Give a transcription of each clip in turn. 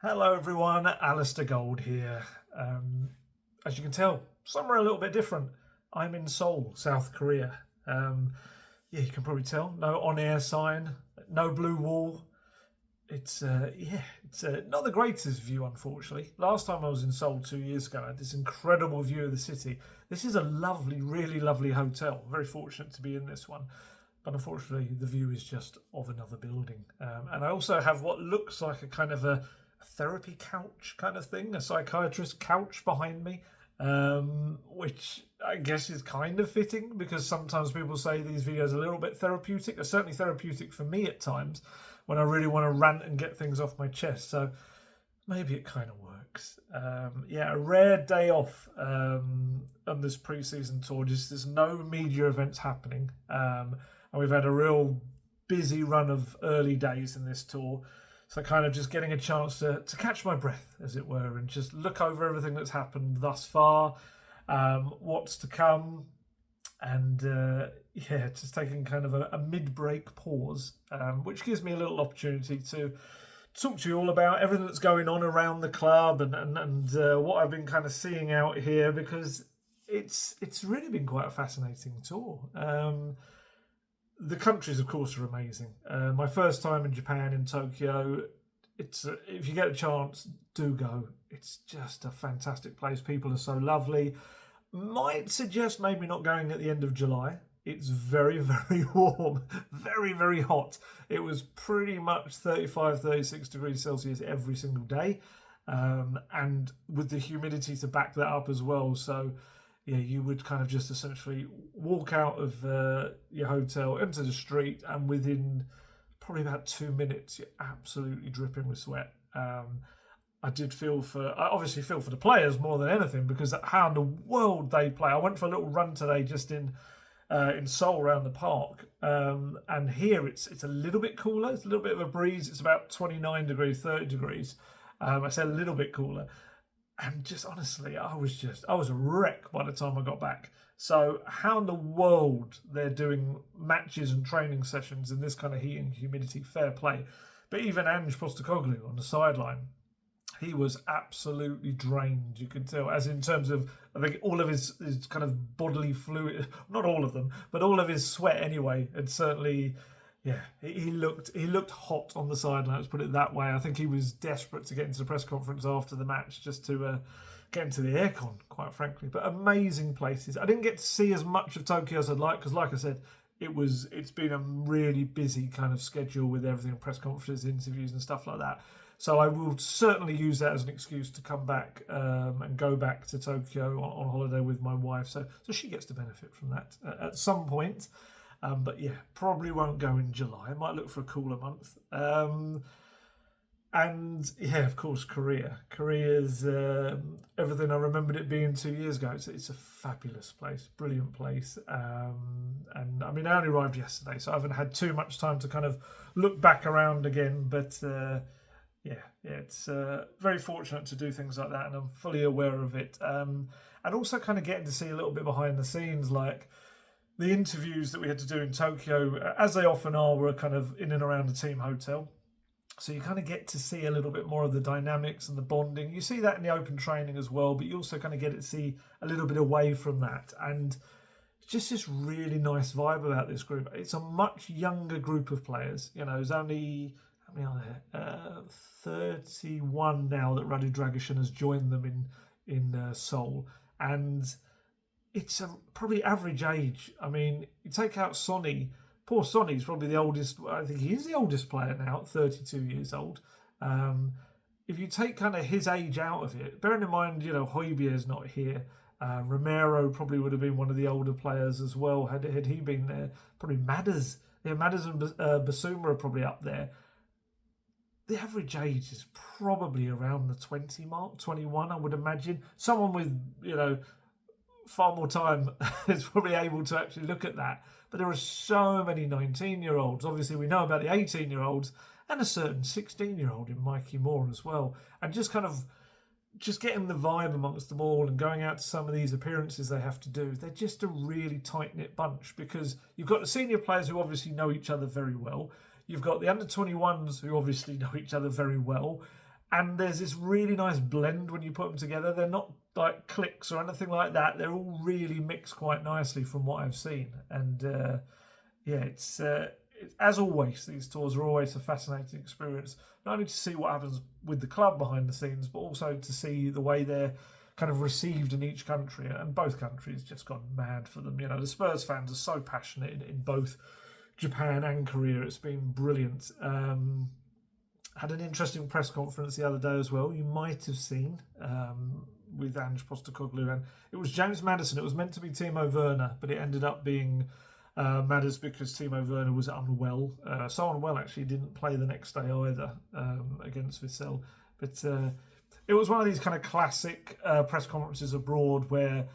Hello everyone, Alistair Gold here. As you can tell, somewhere a little bit different. I'm in Seoul, South Korea. Yeah, you can probably tell. No on-air sign, no blue wall. It's not the greatest view, unfortunately. Last time I was in Seoul 2 years ago, I had this incredible view of the city. This is a lovely, really lovely hotel. Very fortunate to be in this one. But unfortunately, the view is just of another building. And I also have what looks like a kind of a therapy couch kind of thing, a psychiatrist couch behind me, which I guess is kind of fitting because sometimes people say these videos are a little bit therapeutic. They're certainly therapeutic for me at times when I really want to rant and get things off my chest. So maybe it kind of works. Yeah, a rare day off on this pre-season tour. Just there's no media events happening, and we've had a real busy run of early days in this tour. So kind of just getting a chance to catch my breath, as it were, and just look over everything that's happened thus far, what's to come, and yeah, just taking kind of a mid-break pause, which gives me a little opportunity to talk to you all about everything that's going on around the club and what I've been kind of seeing out here, because it's really been quite a fascinating tour. The countries, of course, are amazing. My first time in Japan, in Tokyo, if you get a chance, do go. It's just a fantastic place. People are so lovely. Might suggest maybe not going at the end of July. It's very, very warm, very, very hot. It was pretty much 35, 36 degrees Celsius every single day. And with the humidity to back that up as well. So yeah, you would kind of just essentially walk out of your hotel into the street, and within probably about 2 minutes, you're absolutely dripping with sweat. I obviously feel for the players more than anything, because how in the world they play. I went for a little run today just in Seoul around the park, and here it's a little bit cooler. It's a little bit of a breeze. It's about 29 degrees, 30 degrees. I said a little bit cooler. And just honestly, I was a wreck by the time I got back. So how in the world they're doing matches and training sessions in this kind of heat and humidity? Fair play. But even Ange Postecoglou on the sideline, he was absolutely drained. You could tell, as in terms of, I think all of his kind of bodily fluid, not all of them, but all of his sweat anyway, and certainly. Yeah, he looked hot on the sideline. Let's put it that way. I think he was desperate to get into the press conference after the match just to get into the aircon, quite frankly. But amazing places. I didn't get to see as much of Tokyo as I'd like because, like I said, it's been a really busy kind of schedule with everything, press conferences, interviews, and stuff like that. So I will certainly use that as an excuse to come back and go back to Tokyo on holiday with my wife. So she gets to benefit from that at some point. But yeah, probably won't go in July. I might look for a cooler month. And yeah, of course, Korea. Korea's everything I remembered it being 2 years ago. It's a fabulous place, brilliant place. And I mean, I only arrived yesterday, so I haven't had too much time to kind of look back around again. But yeah, it's very fortunate to do things like that, and I'm fully aware of it. And also kind of getting to see a little bit behind the scenes, like the interviews that we had to do in Tokyo, as they often are, were kind of in and around the team hotel. So you kind of get to see a little bit more of the dynamics and the bonding. You see that in the open training as well, but you also kind of get to see a little bit away from that. And just this really nice vibe about this group. It's a much younger group of players. You know, there's only, how many are there? 31 now that Radu Dragic has joined them in Seoul. And it's a probably average age. I mean, you take out Sonny. Poor Sonny's probably the oldest. I think he is the oldest player now, 32 years old. If you take kind of his age out of it, bearing in mind, you know, Højbjerg's not here. Romero probably would have been one of the older players as well had he been there. Probably Madders. Yeah, Madders and Basuma are probably up there. The average age is probably around the 20 mark, 21, I would imagine. Someone with, you know, far more time is probably able to actually look at that. But there are so many 19-year-olds. Obviously, we know about the 18-year-olds and a certain 16-year-old in Mikey Moore as well. And just kind of just getting the vibe amongst them all and going out to some of these appearances they have to do. They're just a really tight-knit bunch, because you've got the senior players who obviously know each other very well. You've got the under-21s who obviously know each other very well. And there's this really nice blend when you put them together. They're not like clicks or anything like that. They're all really mixed quite nicely from what I've seen. And it's as always, these tours are always a fascinating experience. Not only to see what happens with the club behind the scenes, but also to see the way they're kind of received in each country. And both countries just gone mad for them. You know, the Spurs fans are so passionate in both Japan and Korea. It's been brilliant. Had an interesting press conference the other day as well. You might have seen with Ange Postecoglou, and it was James Maddison. It was meant to be Timo Werner, but it ended up being Madders because Timo Werner was unwell. So unwell actually he didn't play the next day either against Vissel. But it was one of these kind of classic press conferences abroad where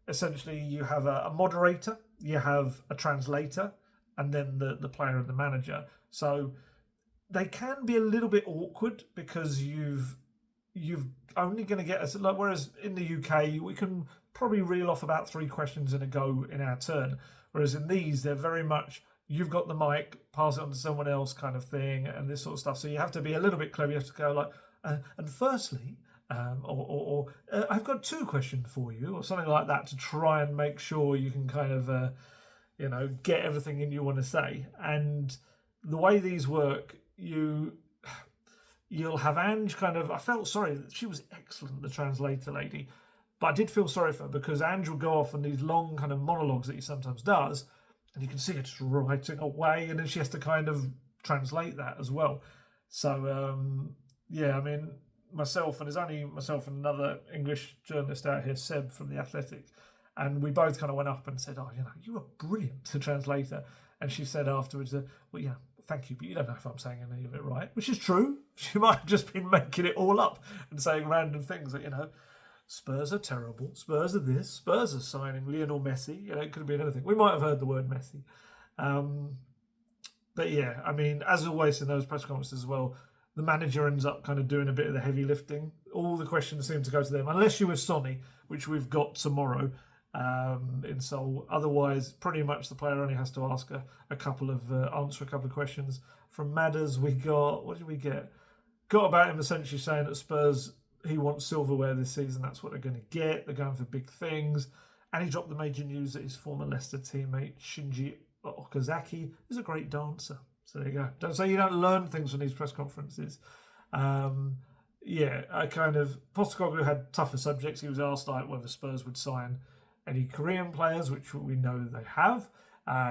essentially you have a moderator, you have a translator, and then the player and the manager. So they can be a little bit awkward because you've only going to get us, like, whereas in the UK we can probably reel off about 3 questions in a go in our turn, whereas in these they're very much you've got the mic, pass it on to someone else kind of thing, and this sort of stuff. So you have to be a little bit clever. You have to go like, and firstly, I've got 2 questions for you, or something like that, to try and make sure you can kind of get everything in you want to say. And the way these work, you'll have Ange kind of, I felt sorry, she was excellent, the translator lady, but I did feel sorry for her because Ange will go off on these long kind of monologues that he sometimes does, and you can see her just writing away, and then she has to kind of translate that as well. So I mean, myself, and there's only myself and another English journalist out here, Seb from The Athletic, and we both kind of went up and said, you were brilliant to translate her. And she said afterwards, thank you, but you don't know if I'm saying any of it right, which is true. She might have just been making it all up and saying random things that, Spurs are terrible, Spurs are this, Spurs are signing Lionel Messi. It could have been anything. We might have heard the word Messi. But yeah, I mean, as always in those press conferences as well, the manager ends up kind of doing a bit of the heavy lifting. All the questions seem to go to them, unless you're with Sonny, which we've got tomorrow in Seoul. Otherwise, pretty much the player only has to ask a couple of answer a couple of questions. From Madders, we got, what did we get? Got about him essentially saying that Spurs, he wants silverware this season. That's what they're going to get. They're going for big things. And he dropped the major news that his former Leicester teammate Shinji Okazaki is a great dancer. So there you go. Don't say you don't learn things from these press conferences. Postecoglou had tougher subjects. He was asked whether Spurs would sign any Korean players, which we know they have.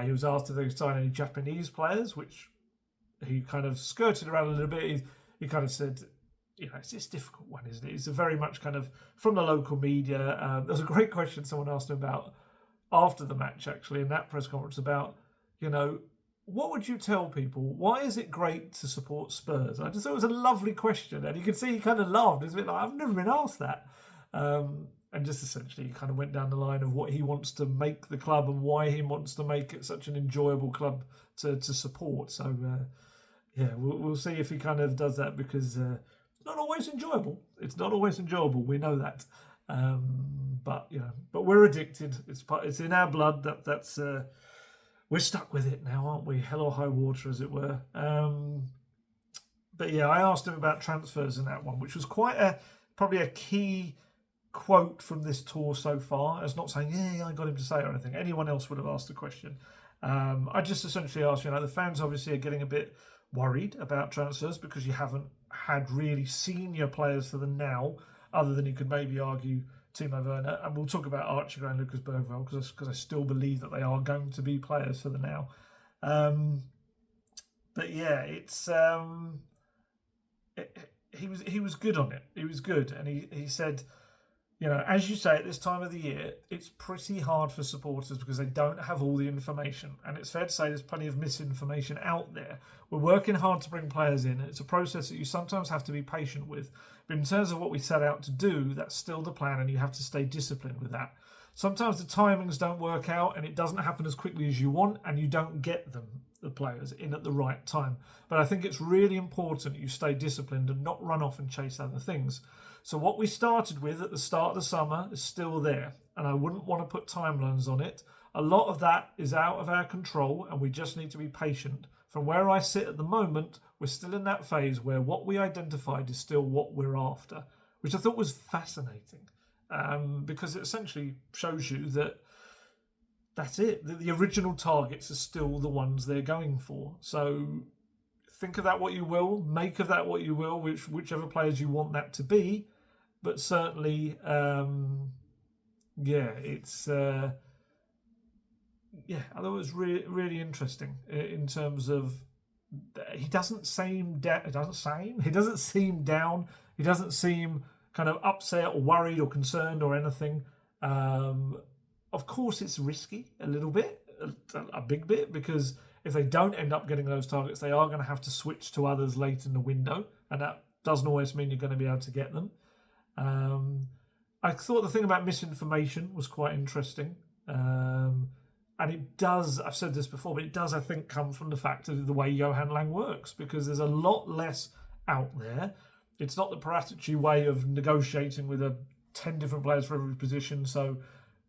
He was asked if they would sign any Japanese players, which he kind of skirted around a little bit. He kind of said, it's a difficult one, isn't it? It's a very much kind of from the local media. There was a great question someone asked him about after the match, actually, in that press conference about, what would you tell people? Why is it great to support Spurs? I just thought it was a lovely question, and you could see he kind of laughed. It's a bit like, I've never been asked that. And just essentially he kind of went down the line of what he wants to make the club and why he wants to make it such an enjoyable club to support. So, we'll see if he kind of does that, because it's not always enjoyable. It's not always enjoyable. We know that. But we're addicted. It's in our blood. That's we're stuck with it now, aren't we? Hell or high water, as it were. But yeah, I asked him about transfers in that one, which was probably a key quote from this tour so far. As not saying, I got him to say it or anything. Anyone else would have asked the question. I just essentially asked, the fans obviously are getting a bit worried about transfers because you haven't had really senior players for them now, other than you could maybe argue Timo Werner, and we'll talk about Archie Gray and Lucas Bergvall because I still believe that they are going to be players for the now. But yeah, it's he was good on it. He was good, and he said, as you say, at this time of the year, it's pretty hard for supporters because they don't have all the information. And it's fair to say there's plenty of misinformation out there. We're working hard to bring players in. It's a process that you sometimes have to be patient with. But in terms of what we set out to do, that's still the plan, and you have to stay disciplined with that. Sometimes the timings don't work out, and it doesn't happen as quickly as you want, and you don't get the players in at the right time. But I think it's really important that you stay disciplined and not run off and chase other things. So what we started with at the start of the summer is still there, and I wouldn't want to put timelines on it. A lot of that is out of our control, and we just need to be patient. from where I sit at the moment, we're still in that phase where what we identified is still what we're after, which I thought was fascinating, because it essentially shows you that that's it. The original targets are still the ones they're going for. So think of that what you will, make of that what you will, whichever players you want that to be. But certainly, it's... I thought it was really, really interesting in terms of he doesn't seem down. He doesn't seem down. He doesn't seem kind of upset or worried or concerned or anything. Of course, it's risky a little bit, a big bit, because if they don't end up getting those targets, they are going to have to switch to others late in the window, and that doesn't always mean you're going to be able to get them. I thought the thing about misinformation was quite interesting. And it does, I've said this before, but it does, I think, come from the fact of the way Johan Lang works, because there's a lot less out there. It's not the Paratici way of negotiating with 10 different players for every position. So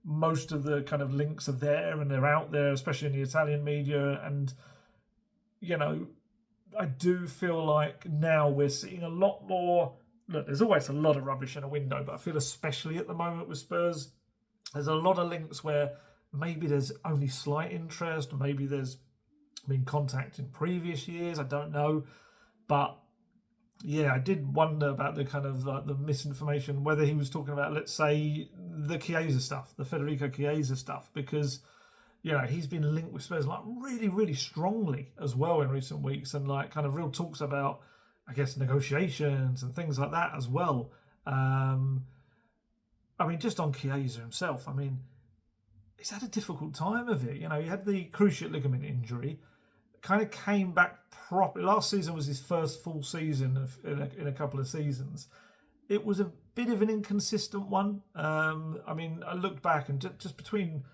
most of the kind of links are there and they're out there, especially in the Italian media. And, I do feel like now we're seeing a lot more. Look, there's always a lot of rubbish in a window, but I feel especially at the moment with Spurs, there's a lot of links where maybe there's only slight interest, or maybe there's been contact in previous years. I don't know. But yeah, I did wonder about the kind of the misinformation, whether he was talking about, let's say, the Chiesa stuff, the Federico Chiesa stuff, because, he's been linked with Spurs like really, really strongly as well in recent weeks, and like kind of real talks about, I guess, negotiations and things like that as well. Just on Chiesa himself, he's had a difficult time of it. He had the cruciate ligament injury, kind of came back properly. Last season was his first full season in a couple of seasons. It was a bit of an inconsistent one. I looked back, and just between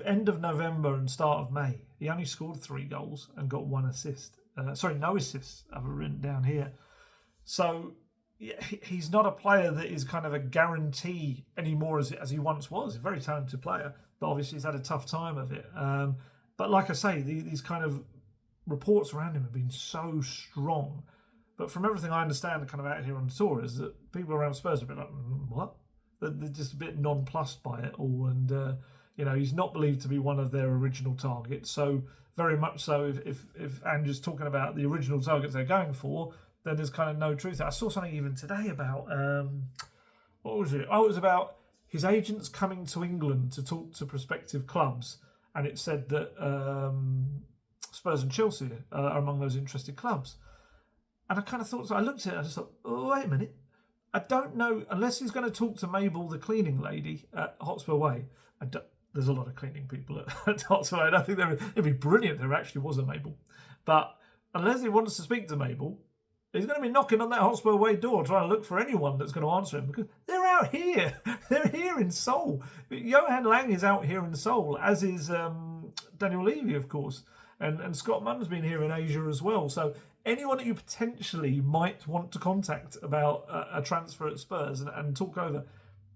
end of November and start of May, he only scored 3 goals and got 1 assist. No assists, I've written down here. So he's not a player that is kind of a guarantee anymore as he once was. A very talented player, but obviously he's had a tough time of it. But like I say, these kind of reports around him have been so strong. But from everything I understand, kind of out here on the tour, is that people around Spurs are a bit like, what? They're just a bit nonplussed by it all. And, he's not believed to be one of their original targets. So very much so, if Ange is talking about the original targets they're going for, then there's kind of no truth. I saw something even today about, what was it? Oh, it was about his agents coming to England to talk to prospective clubs. And it said that Spurs and Chelsea are among those interested clubs. And I kind of thought, so I looked at it and I just thought, oh, wait a minute. I don't know, unless he's going to talk to Mabel, the cleaning lady at Hotspur Way. There's a lot of cleaning people at Hotspur Way. I don't think it'd be brilliant if there actually was a Mabel. But unless he wants to speak to Mabel, he's going to be knocking on that Hotspur Way door trying to look for anyone that's going to answer him, because they're out here. They're here in Seoul. Johan Lang is out here in Seoul, as is Daniel Levy, of course. And Scott Munn's been here in Asia as well. So anyone that you potentially might want to contact about a transfer at Spurs and talk over,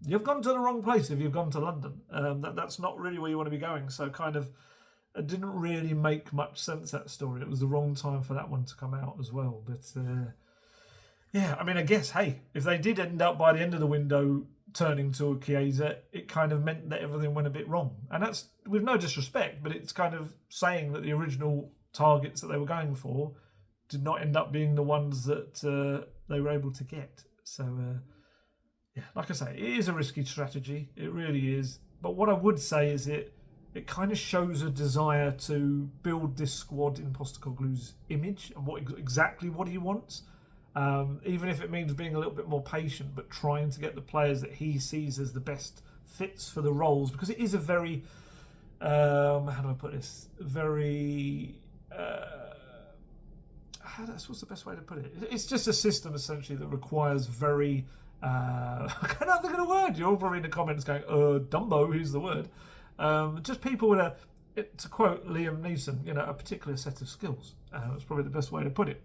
you've gone to the wrong place if you've gone to London. That's not really where you want to be going. So kind of it didn't really make much sense, that story. It was the wrong time for that one to come out as well. But I guess, hey, if they did end up by the end of the window turning to a Chiesa, it kind of meant that everything went a bit wrong. And that's with no disrespect, but it's kind of saying that the original targets that they were going for did not end up being the ones that they were able to get. So, like I say, it is a risky strategy. It really is. But what I would say is it kind of shows a desire to build this squad in Postecoglou's image and exactly what he wants. Even if it means being a little bit more patient, but trying to get the players that he sees as the best fits for the roles, because it is a very, how do I put this? Very, what's the best way to put it? It's just a system essentially that requires very, I can't think of the word. You're all probably in the comments going, Dumbo, who's the word? Just people with to quote Liam Neeson, a particular set of skills. That's probably the best way to put it.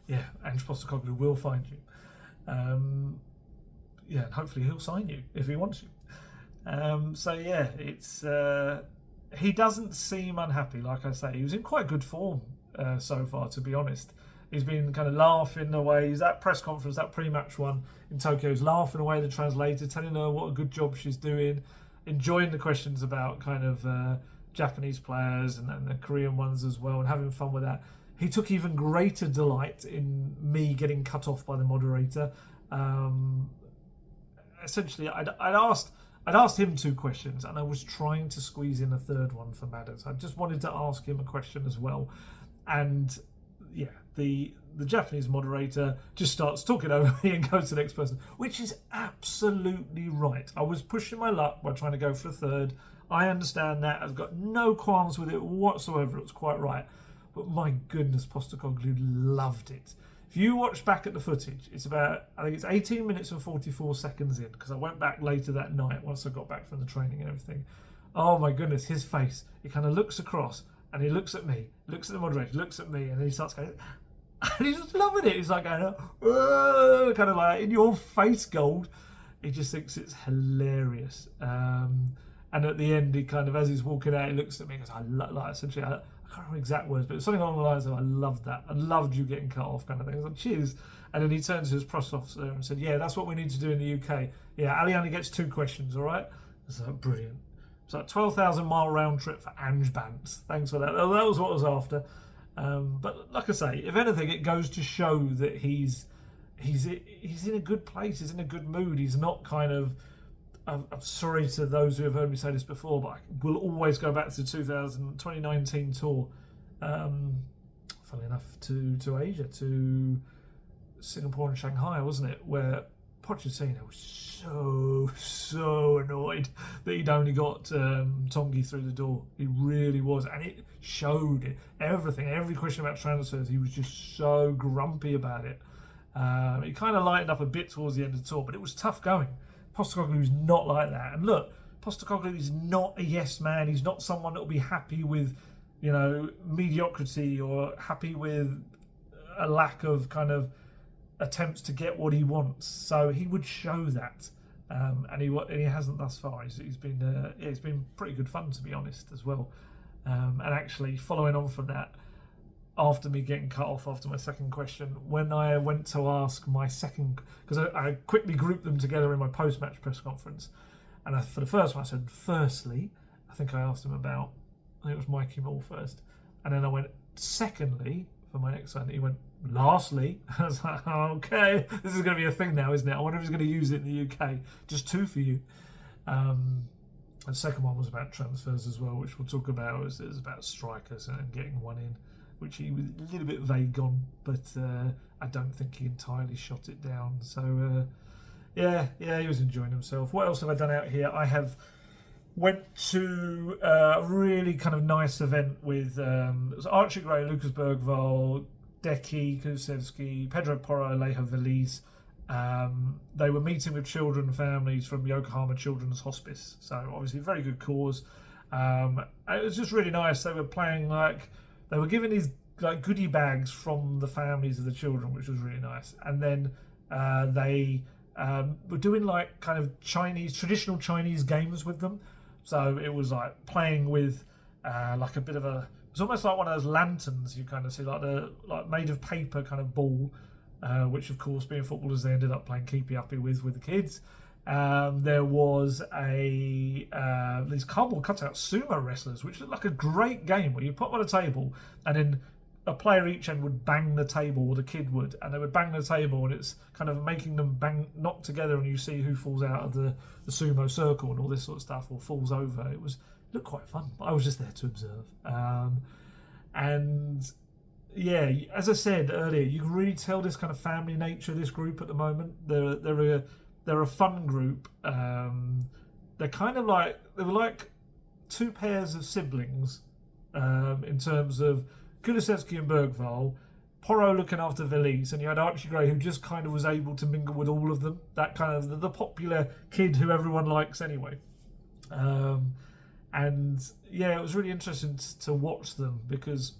Ange Postecoglou will find you. And hopefully he'll sign you if he wants you. It's he doesn't seem unhappy. Like I say, he was in quite good form so far, to be honest. He's been kind of laughing away. He's that press conference, that pre-match one in Tokyo, he's laughing away the translator, telling her what a good job she's doing, enjoying the questions about kind of Japanese players and the Korean ones as well, and having fun with that. He took even greater delight in me getting cut off by the moderator. Essentially, I'd asked him 2 questions, and I was trying to squeeze in a third one for Madders. I just wanted to ask him a question as well, and yeah, the Japanese moderator just starts talking over me and goes to the next person, which is absolutely right. I was pushing my luck by trying to go for a third. I understand that. I've got no qualms with it whatsoever. It was quite right. But my goodness, Postecoglou loved it. If you watch back at the footage, it's about, I think it's 18 minutes and 44 seconds in, because I went back later that night once I got back from the training and everything. Oh my goodness, his face. He kind of looks across and he looks at me, looks at the moderator, looks at me, and then he starts going, and he's just loving it. He's like going, kind of like in your face gold. He just thinks it's hilarious. And at the end, he kind of, as he's walking out, he looks at me and goes, essentially, I can't remember exact words, but it's something along the lines of, I loved that. I loved you getting cut off, kind of thing. I was like, cheers. And then he turns to his press officer and said, yeah, that's what we need to do in the UK. Yeah, Ali only gets 2 questions, all right? It's like, brilliant. It's like 12,000-mile round trip for Ange Bants. Thanks for that. That was what I was after. But like I say, if anything, it goes to show that he's in a good place. He's in a good mood. He's not kind of, I'm sorry to those who have heard me say this before, but I will always go back to the 2019 tour. Funnily enough, to Asia, to Singapore and Shanghai, wasn't it? Where Pochettino was so annoyed that he'd only got Tongi through the door. He really was, and it showed it. Everything, every question about transfers, he was just so grumpy about it. It kind of lightened up a bit towards the end of the tour, but it was tough going. Postecoglou is not like that. And look, Postecoglou is not a yes man. He's not someone that will be happy with, mediocrity or happy with a lack of kind of attempts to get what he wants. So he would show that, and he hasn't thus far. He's been pretty good fun, to be honest, as well. And actually, following on from that, after me getting cut off after my second question, when I went to ask my second, because I quickly grouped them together in my post-match press conference, and for the first one I said, firstly, I think I asked him about, I think it was Mikey more first, and then I went, secondly, for my next one, he went, lastly. I was like, okay, this is going to be a thing now, isn't it? I wonder if he's going to use it in the UK. Just 2 for you. And the second one was about transfers as well, which we'll talk about. It was about strikers and getting one in, which he was a little bit vague on, but I don't think he entirely shot it down. So, yeah, he was enjoying himself. What else have I done out here? I have went to a really kind of nice event with it was Archie Gray, Lucas Bergvall, Deki, Kulusevski, Pedro Porro, Alejo Veliz. They were meeting with children and families from Yokohama Children's Hospice. So obviously a very good cause. It was just really nice. They were playing they were giving these goodie bags from the families of the children, which was really nice. And then they were doing kind of traditional Chinese games with them. So it was playing with a bit of a, it's almost like one of those lanterns you kind of see, like made of paper kind of ball, which of course, being footballers, they ended up playing keepy-uppy with the kids. There was these cardboard cutout sumo wrestlers, which looked like a great game where you put them on a table and then a player each end would bang the table, or the kid would, and they would bang the table, and it's kind of making them knock together, and you see who falls out of the sumo circle and all this sort of stuff, or falls over. It looked quite fun. I was just there to observe. And yeah, as I said earlier, you can really tell this kind of family nature of this group at the moment. They're a fun group. They're kind of they were like 2 pairs of siblings in terms of Kulusevski and Bergvall, Porro looking after Veliz, and you had Archie Gray, who just kind of was able to mingle with all of them. That kind of the popular kid who everyone likes anyway. And yeah, it was really interesting to watch them, because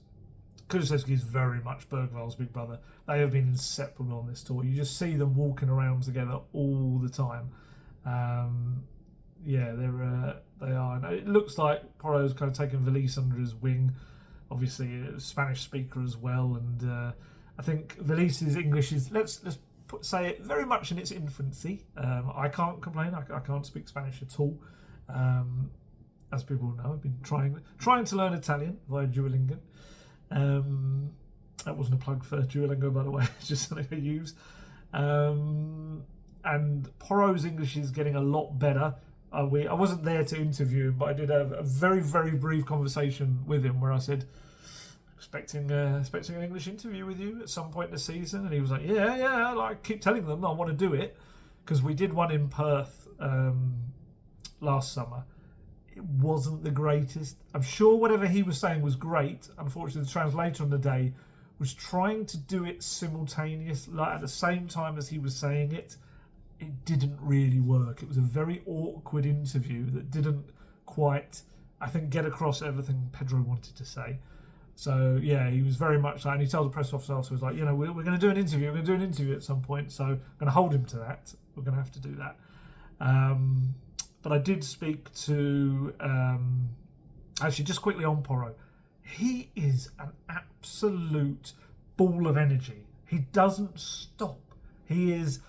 Kulusevski is very much Bergvall's big brother. They have been inseparable on this tour. You just see them walking around together all the time. yeah, they are. And it looks like Porro's kind of taken Vissel under his wing. Obviously, a Spanish speaker as well, and I think Vissels's English is say it very much in its infancy. I can't complain. I can't speak Spanish at all. As people know, I've been trying to learn Italian via Duolingo. That wasn't a plug for Duolingo, by the way. It's just something I use. And Porro's English is getting a lot better. I wasn't there to interview him, but I did have a very, very brief conversation with him where I said, expecting an English interview with you at some point this season, and he was like, yeah. Like, I keep telling them I want to do it, because we did one in Perth last summer. It wasn't the greatest. I'm sure whatever he was saying was great. Unfortunately, the translator on the day was trying to do it simultaneous, like at the same time as he was saying it. It didn't really work. It was a very awkward interview that didn't quite, I think, get across everything Pedro wanted to say. So, yeah, he was very much like, and he told the press officer afterwards, like, we're going to do an interview. We're going to do an interview at some point, so I'm going to hold him to that. We're going to have to do that. But I did speak to, actually, just quickly on Porro. He is an absolute ball of energy. He doesn't stop. He is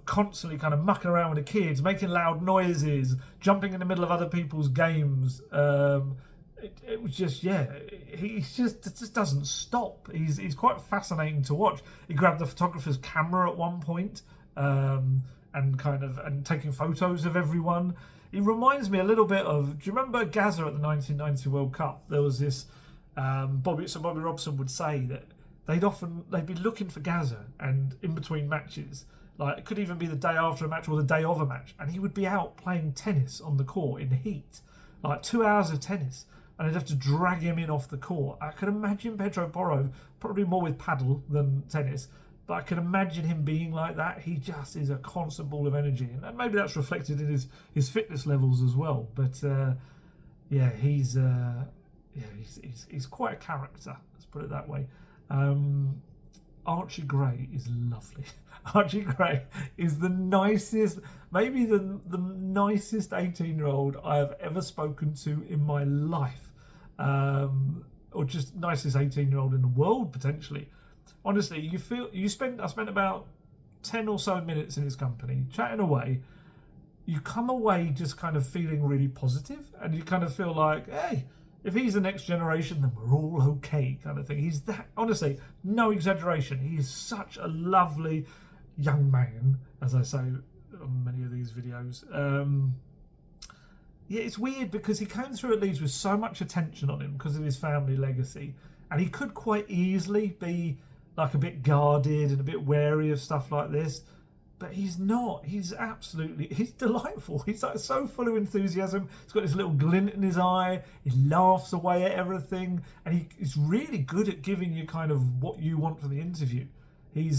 constantly kind of mucking around with the kids, making loud noises, jumping in the middle of other people's games. It was just, he just doesn't stop. He's quite fascinating to watch. He grabbed the photographer's camera at one point, and taking photos of everyone. He reminds me a little bit of, do you remember Gaza at the 1990 World Cup? There was this, Bobby Robson would say that they'd be looking for Gaza, and in between matches, like it could even be the day after a match or the day of a match, and he would be out playing tennis on the court in heat, like 2 hours of tennis, and they'd have to drag him in off the court. I can imagine Pedro Porro, probably more with paddle than tennis, but I can imagine him being like that. He just is a constant ball of energy, and maybe that's reflected in his fitness levels as well. But he's quite a character. Let's put it that way. Archie Gray is lovely. Archie Gray is the nicest, maybe the nicest 18-year-old I have ever spoken to in my life, or just nicest 18-year-old in the world potentially. Honestly, I spent about 10 or so minutes in his company, chatting away. You come away just kind of feeling really positive, and you kind of feel like, hey, if he's the next generation, then we're all okay, kind of thing. He's that, honestly, no exaggeration. He is such a lovely young man, as I say on many of these videos. It's weird because he came through at Leeds with so much attention on him because of his family legacy, and he could quite easily be like a bit guarded and a bit wary of stuff like this, but he's not. He's delightful. He's like so full of enthusiasm. He's got this little glint in his eye. He laughs away at everything, and he's really good at giving you kind of what you want from the interview. He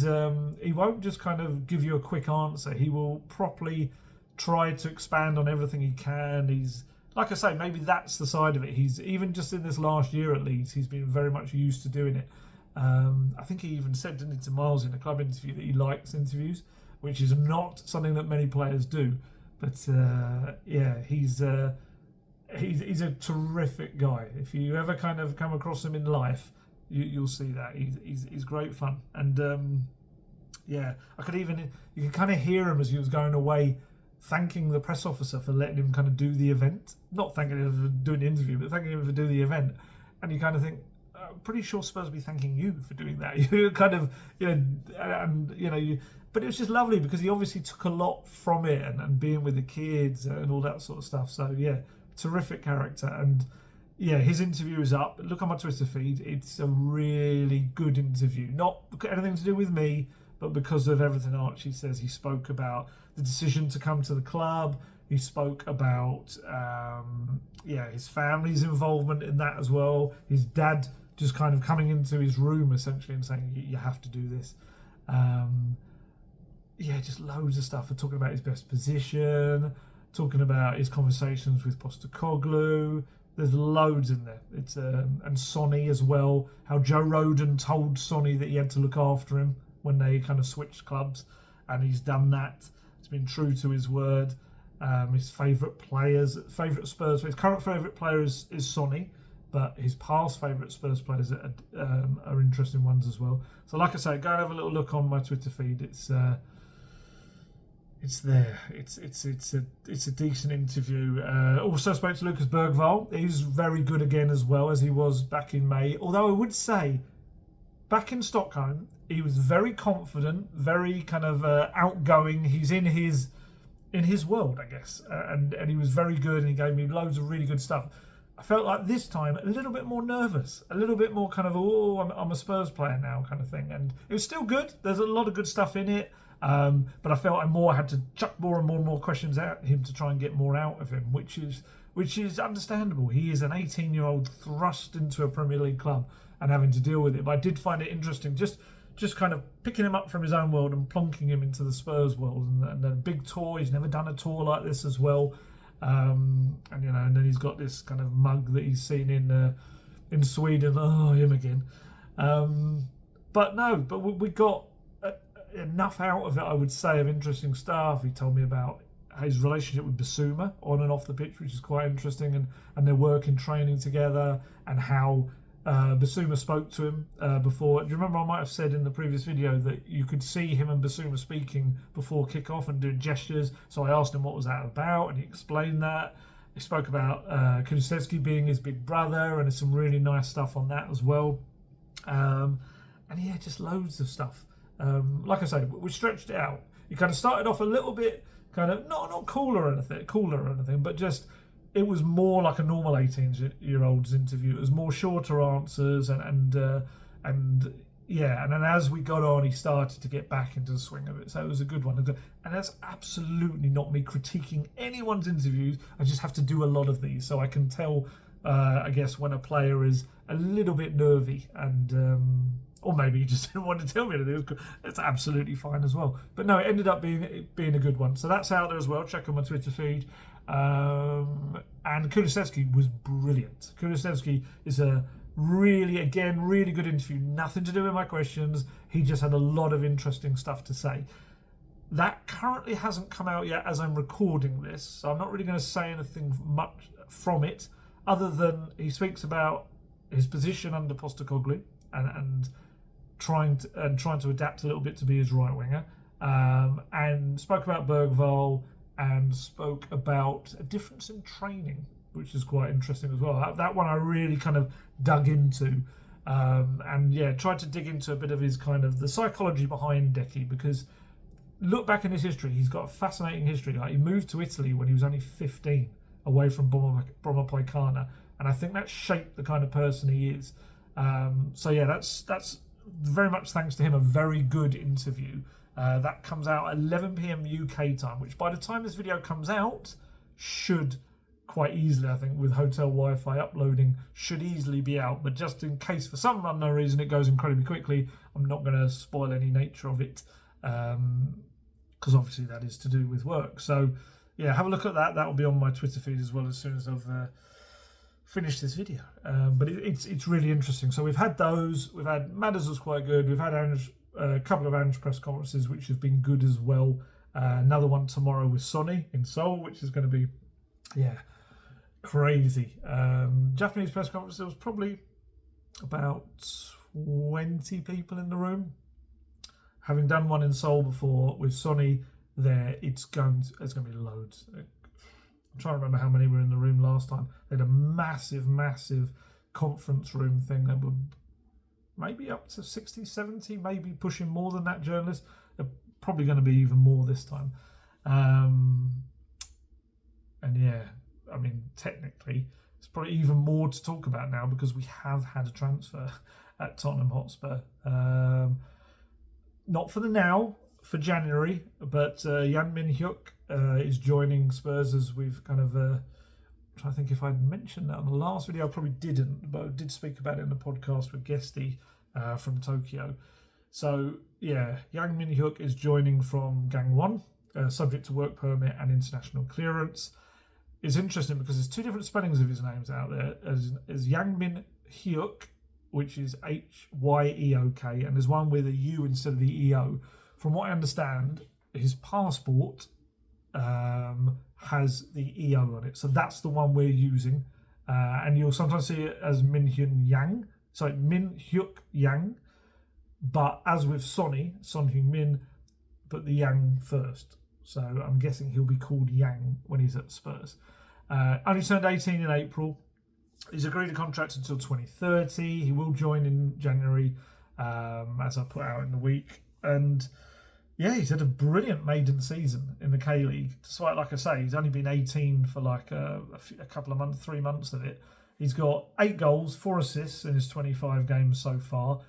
won't just kind of give you a quick answer. He will properly try to expand on everything he can. He's, like I say, maybe that's the side of it. He's, even just in this last year at Leeds, he's been very much used to doing it. I think he even said, didn't he, to Miles in a club interview that he likes interviews, which is not something that many players do. But he's a terrific guy. If you ever kind of come across him in life, you'll see that he's great fun. And you could kind of hear him as he was going away, thanking the press officer for letting him kind of do the event. Not thanking him for doing the interview, but thanking him for doing the event. And you kind of think, I'm pretty sure Spurs will be thanking you for doing that. You kind of, but it was just lovely because he obviously took a lot from it and being with the kids and all that sort of stuff. So terrific character. And his interview is up. Look on my Twitter feed. It's a really good interview. Not anything to do with me, but because of everything Archie says. He spoke about the decision to come to the club. He spoke about his family's involvement in that as well. His dad just kind of coming into his room essentially and saying, you have to do this. Just loads of stuff. We're talking about his best position, talking about his conversations with Postecoglou. There's loads in there. It's and Sonny as well. How Joe Rodon told Sonny that he had to look after him when they kind of switched clubs, and he's done that. He's been true to his word. his favourite players, favourite Spurs. His current favourite player is Sonny, but his past favourite Spurs players are interesting ones as well. So, like I say, go and have a little look on my Twitter feed. It's there. It's a decent interview. Also spoke to Lucas Bergvall. He's very good again as well as he was back in May. Although I would say, back in Stockholm, he was very confident, very kind of outgoing. He's in his world, I guess, and he was very good, and he gave me loads of really good stuff. I felt like this time a little bit more nervous, a little bit more kind of, I'm a Spurs player now kind of thing. And it was still good. There's a lot of good stuff in it. But I felt I had to chuck more and more questions at him to try and get more out of him, which is understandable. He is an 18-year-old thrust into a Premier League club and having to deal with it. But I did find it interesting, just kind of picking him up from his own world and plonking him into the Spurs world. And a big tour. He's never done a tour like this as well. And then he's got this kind of mug that he's seen in Sweden. Oh, him again. But we got enough out of it, I would say, of interesting stuff. He told me about his relationship with Bissouma on and off the pitch, which is quite interesting, and their work in training together, and how Bissouma spoke to him before. Do you remember I might have said in the previous video that you could see him and Bissouma speaking before kick-off and doing gestures? So I asked him what was that about, and he explained that. He spoke about Kulusevski being his big brother, and there's some really nice stuff on that as well. And yeah, just loads of stuff. Like I say, we stretched it out. He kind of started off a little bit kind of not cooler or anything, but just it was more like a normal 18-year-old's interview. It was more shorter answers, and then as we got on, he started to get back into the swing of it. So it was a good one, and that's absolutely not me critiquing anyone's interviews. I just have to do a lot of these, so I can tell, I guess, when a player is a little bit nervy and. Or maybe he just didn't want to tell me anything. It's absolutely fine as well. But no, it ended up being a good one. So that's out there as well. Check on my Twitter feed. And Kulusevski was brilliant. Kulusevski is a really good interview. Nothing to do with my questions. He just had a lot of interesting stuff to say. That currently hasn't come out yet as I'm recording this. So I'm not really going to say anything much from it, other than he speaks about his position under Postecoglou and trying to adapt a little bit to be his right winger, and spoke about Bergvall and spoke about a difference in training, which is quite interesting as well. That one I really kind of dug into, and yeah, tried to dig into a bit of his kind of the psychology behind Decky, because look back in his history, he's got a fascinating history. Like, he moved to Italy when he was only 15, away from Broma Poicana, and I think that shaped the kind of person he is. So yeah, that's very much thanks to him, a very good interview. That comes out at 11 p.m. UK time, which by the time this video comes out should quite easily, I think, with hotel Wi-Fi uploading, should easily be out. But just in case for some unknown reason it goes incredibly quickly, I'm not going to spoil any nature of it, because obviously that is to do with work. So yeah, have a look at that. That will be on my Twitter feed as well as soon as I've finish this video, but it's really interesting. So we've had those. We've had Matters was quite good. We've had a couple of Ange press conferences which have been good as well. Another one tomorrow with Sonny in Seoul, which is going to be crazy. Japanese press conference. There was probably about 20 people in the room. Having done one in Seoul before with Sonny, there it's going to be loads. I'm trying to remember how many were in the room last time. They had a massive conference room thing. They were maybe up to 60, 70, maybe pushing more than that journalists. They're probably going to be even more this time. And yeah, I mean, technically, it's probably even more to talk about now because we have had a transfer at Tottenham Hotspur. Not for the now, for January, but Min-hyeok is joining Spurs, as we've kind of I'm trying to think if I'd mentioned that on the last video. I probably didn't, but I did speak about it in the podcast with Guesty from Tokyo. So yeah, Min-hyeok is joining from Gangwon, subject to work permit and international clearance. It's interesting because there's two different spellings of his names out there. As Min-hyeok, which is Hyeok, and there's one with a U instead of the EO. From what I understand, his passport has the EO on it. So that's the one we're using. And you'll sometimes see it as Min-hyeok Yang. But as with Sonny, Son Heung-min, put the Yang first. So I'm guessing he'll be called Yang when he's at Spurs. Only turned 18 in April. He's agreed a contract until 2030. He will join in January, as I put out in the week. And yeah, he's had a brilliant maiden season in the K-League. Despite, like I say, he's only been 18 for like a couple of months, 3 months of it. He's got 8 goals, 4 assists in his 25 games so far.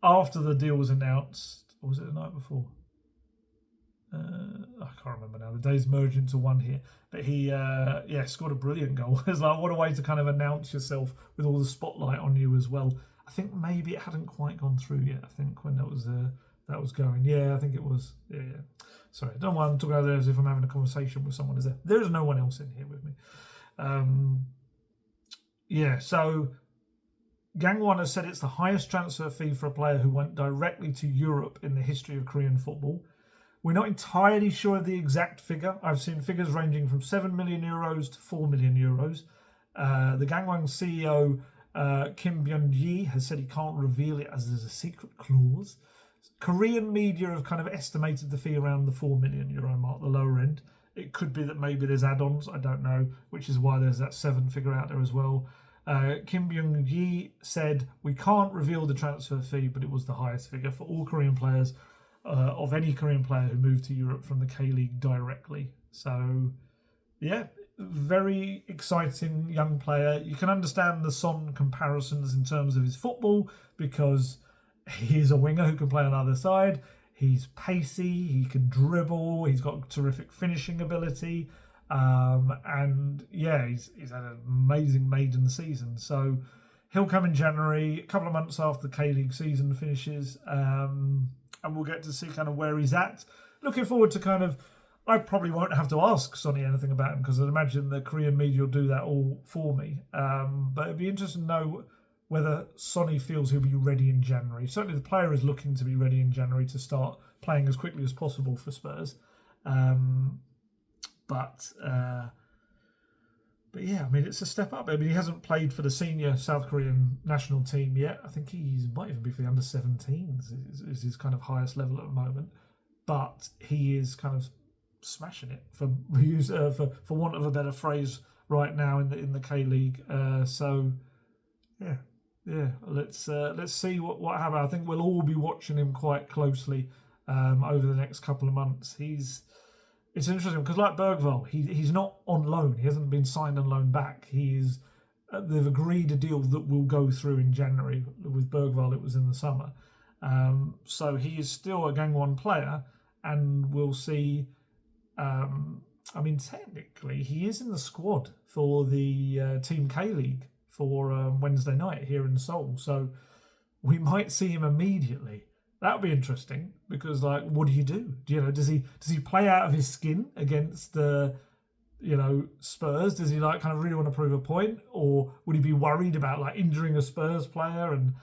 After the deal was announced, or was it the night before? I can't remember now. The days merged into one here. But he, scored a brilliant goal. It's like, what a way to kind of announce yourself with all the spotlight on you as well. I think maybe it hadn't quite gone through yet. I think when that was going. Yeah, I think it was. Yeah. Sorry, I don't know why I'm talking about there as if I'm having a conversation with someone. There's no one else in here with me. So Gangwon has said it's the highest transfer fee for a player who went directly to Europe in the history of Korean football. We're not entirely sure of the exact figure. I've seen figures ranging from 7 million euros to 4 million euros. The Gangwon CEO, Kim Byung-yi, has said he can't reveal it as there's a secret clause. Korean media have kind of estimated the fee around the 4 million euro mark, the lower end. It could be that maybe there's add-ons, I don't know, which is why there's that 7 figure out there as well. Kim Byung-yi said, we can't reveal the transfer fee, but it was the highest figure for all Korean players, of any Korean player who moved to Europe from the K-League directly. So, yeah, very exciting young player. You can understand the Son comparisons in terms of his football because he's a winger who can play on either side. He's pacey, he can dribble, he's got terrific finishing ability. He's had an amazing maiden season. So he'll come in January, a couple of months after the K-League season finishes. And we'll get to see kind of where he's at. Looking forward to I probably won't have to ask Sonny anything about him because I'd imagine the Korean media will do that all for me. But it'd be interesting to know whether Sonny feels he'll be ready in January. Certainly the player is looking to be ready in January to start playing as quickly as possible for Spurs. But yeah, I mean, it's a step up. I mean, he hasn't played for the senior South Korean national team yet. I think he might even be for the under-17s is his kind of highest level at the moment. But he is kind of smashing it, for want of a better phrase, right now in the K-League. Let's see what happens. I think we'll all be watching him quite closely over the next couple of months. It's interesting because, like Bergvall, he's not on loan. He hasn't been signed on loan back. They've agreed a deal that will go through in January. With Bergvall, it was in the summer. So he is still a Gangwon player, and we'll see. Technically, he is in the squad for the Team K-League for Wednesday night here in Seoul. So we might see him immediately. That would be interesting because, what do you do? Does he play out of his skin against Spurs? Does he kind of really want to prove a point, or would he be worried about injuring a Spurs player? And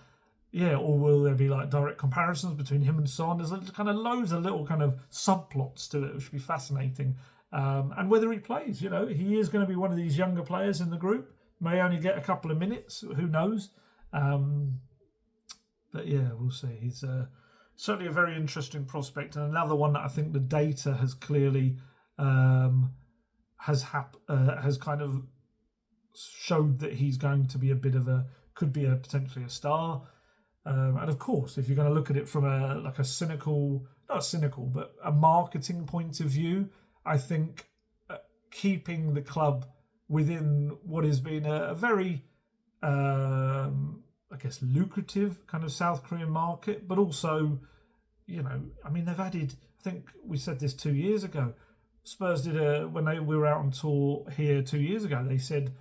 or will there be direct comparisons between him and Son? There's kind of loads of little kind of subplots to it, which would be fascinating. And whether he plays, he is going to be one of these younger players in the group. May only get a couple of minutes. Who knows? But yeah, we'll see. He's certainly a very interesting prospect, and another one that I think the data has clearly has kind of showed that he's going to be potentially a star. And of course, if you're going to look at it from a marketing point of view, I think keeping the club within what has been a very lucrative kind of South Korean market, but also, they've added, I think we said this 2 years ago, Spurs did when we were out on tour here 2 years ago, they said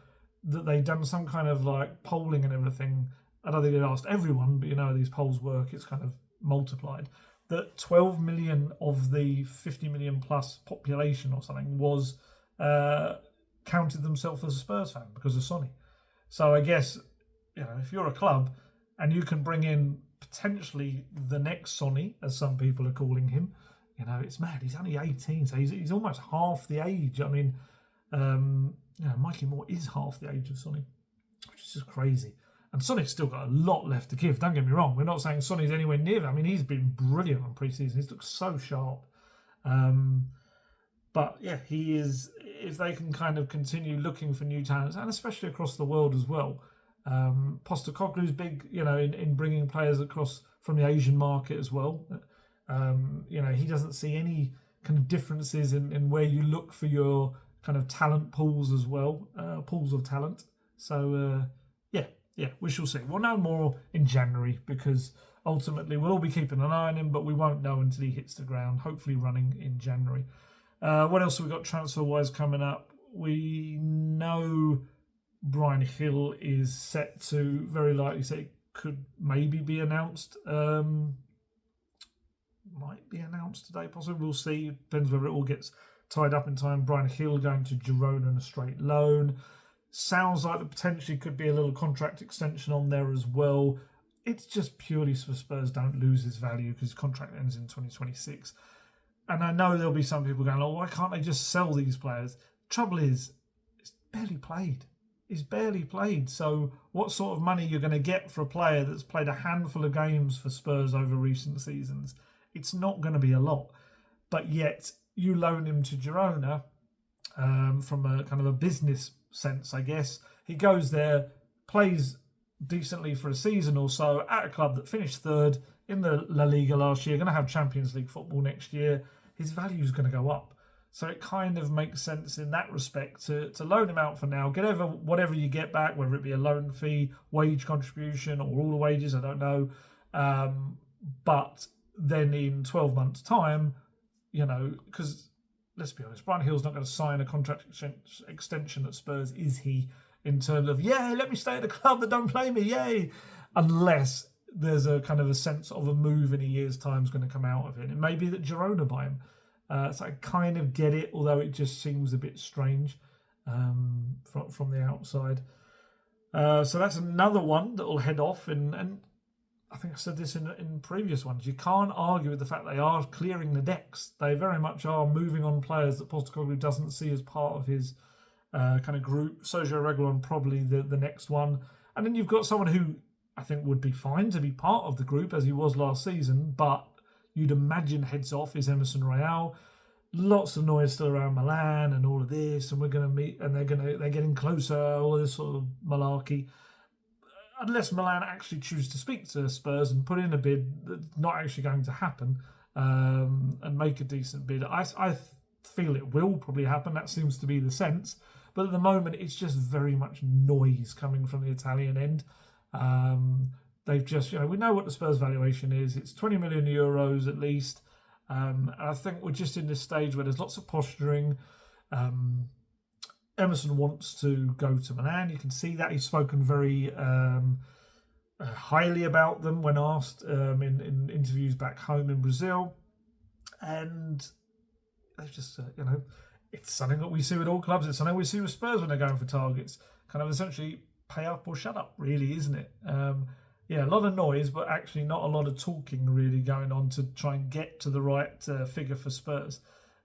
that they'd done some kind of polling and everything. I don't think they'd asked everyone, but how these polls work, it's kind of multiplied, that 12 million of the 50 million plus population or something was counted themselves as a Spurs fan because of Sonny. So I guess, if you're a club and you can bring in potentially the next Sonny, as some people are calling him, You know, it's mad. He's only 18, so he's almost half the age. I mean, Mikey Moore is half the age of Sonny, which is just crazy. And Sonny's still got a lot left to give. Don't get me wrong. We're not saying Sonny's anywhere near that. I mean, he's been brilliant on pre-season. He's looked so sharp. But yeah, he is. If they can kind of continue looking for new talents, and especially across the world as well. Postecoglou's big, in bringing players across from the Asian market as well. He doesn't see any kind of differences in where you look for your kind of talent pools as well, pools of talent. So we shall see. We'll know more in January because ultimately we'll all be keeping an eye on him, but we won't know until he hits the ground, hopefully running in January. What else have we got transfer-wise coming up? We know Brian Hill is set to very likely say could maybe be announced. Might be announced today, possibly. We'll see. Depends whether it all gets tied up in time. Brian Hill going to Girona on a straight loan. Sounds like there potentially could be a little contract extension on there as well. It's just purely so Spurs don't lose his value because his contract ends in 2026. And I know there'll be some people going, why can't they just sell these players? Trouble is, it's barely played. He's barely played. So what sort of money you're going to get for a player that's played a handful of games for Spurs over recent seasons? It's not going to be a lot. But yet you loan him to Girona from a kind of a business sense, I guess. He goes there, plays decently for a season or so at a club that finished third in the La Liga last year, going to have Champions League football next year. His value is going to go up. So it kind of makes sense in that respect to loan him out for now. Get over whatever you get back, whether it be a loan fee, wage contribution, or all the wages, I don't know. But then in 12 months' time, because let's be honest, Brian Hill's not going to sign a contract extension at Spurs, is he? In terms of, let me stay at the club that don't play me, yay! Unless there's a kind of a sense of a move in a year's time is going to come out of it. It may be that Girona buy him. So I kind of get it, although it just seems a bit strange from the outside. So that's another one that will head off. And I think I said this in previous ones. You can't argue with the fact they are clearing the decks. They very much are moving on players that Postecoglou doesn't see as part of his kind of group. Sergio Reguilón probably the next one. And then you've got someone who I think would be fine to be part of the group as he was last season, but you'd imagine heads off is Emerson Royal. Lots of noise still around Milan and all of this, and we're going to meet, and they're getting closer. All of this sort of malarkey. Unless Milan actually choose to speak to Spurs and put in a bid that's not actually going to happen, and make a decent bid, I feel it will probably happen. That seems to be the sense. But at the moment, it's just very much noise coming from the Italian end. They've just, we know what the Spurs valuation is. It's 20 million euros at least. And I think we're just in this stage where there's lots of posturing. Emerson wants to go to Milan. You can see that he's spoken very highly about them when asked in interviews back home in Brazil. And they've just, it's something that we see with all clubs. It's something we see with Spurs when they're going for targets. Kind of essentially pay up or shut up, really, isn't it? A lot of noise, but actually not a lot of talking really going on to try and get to the right figure for Spurs.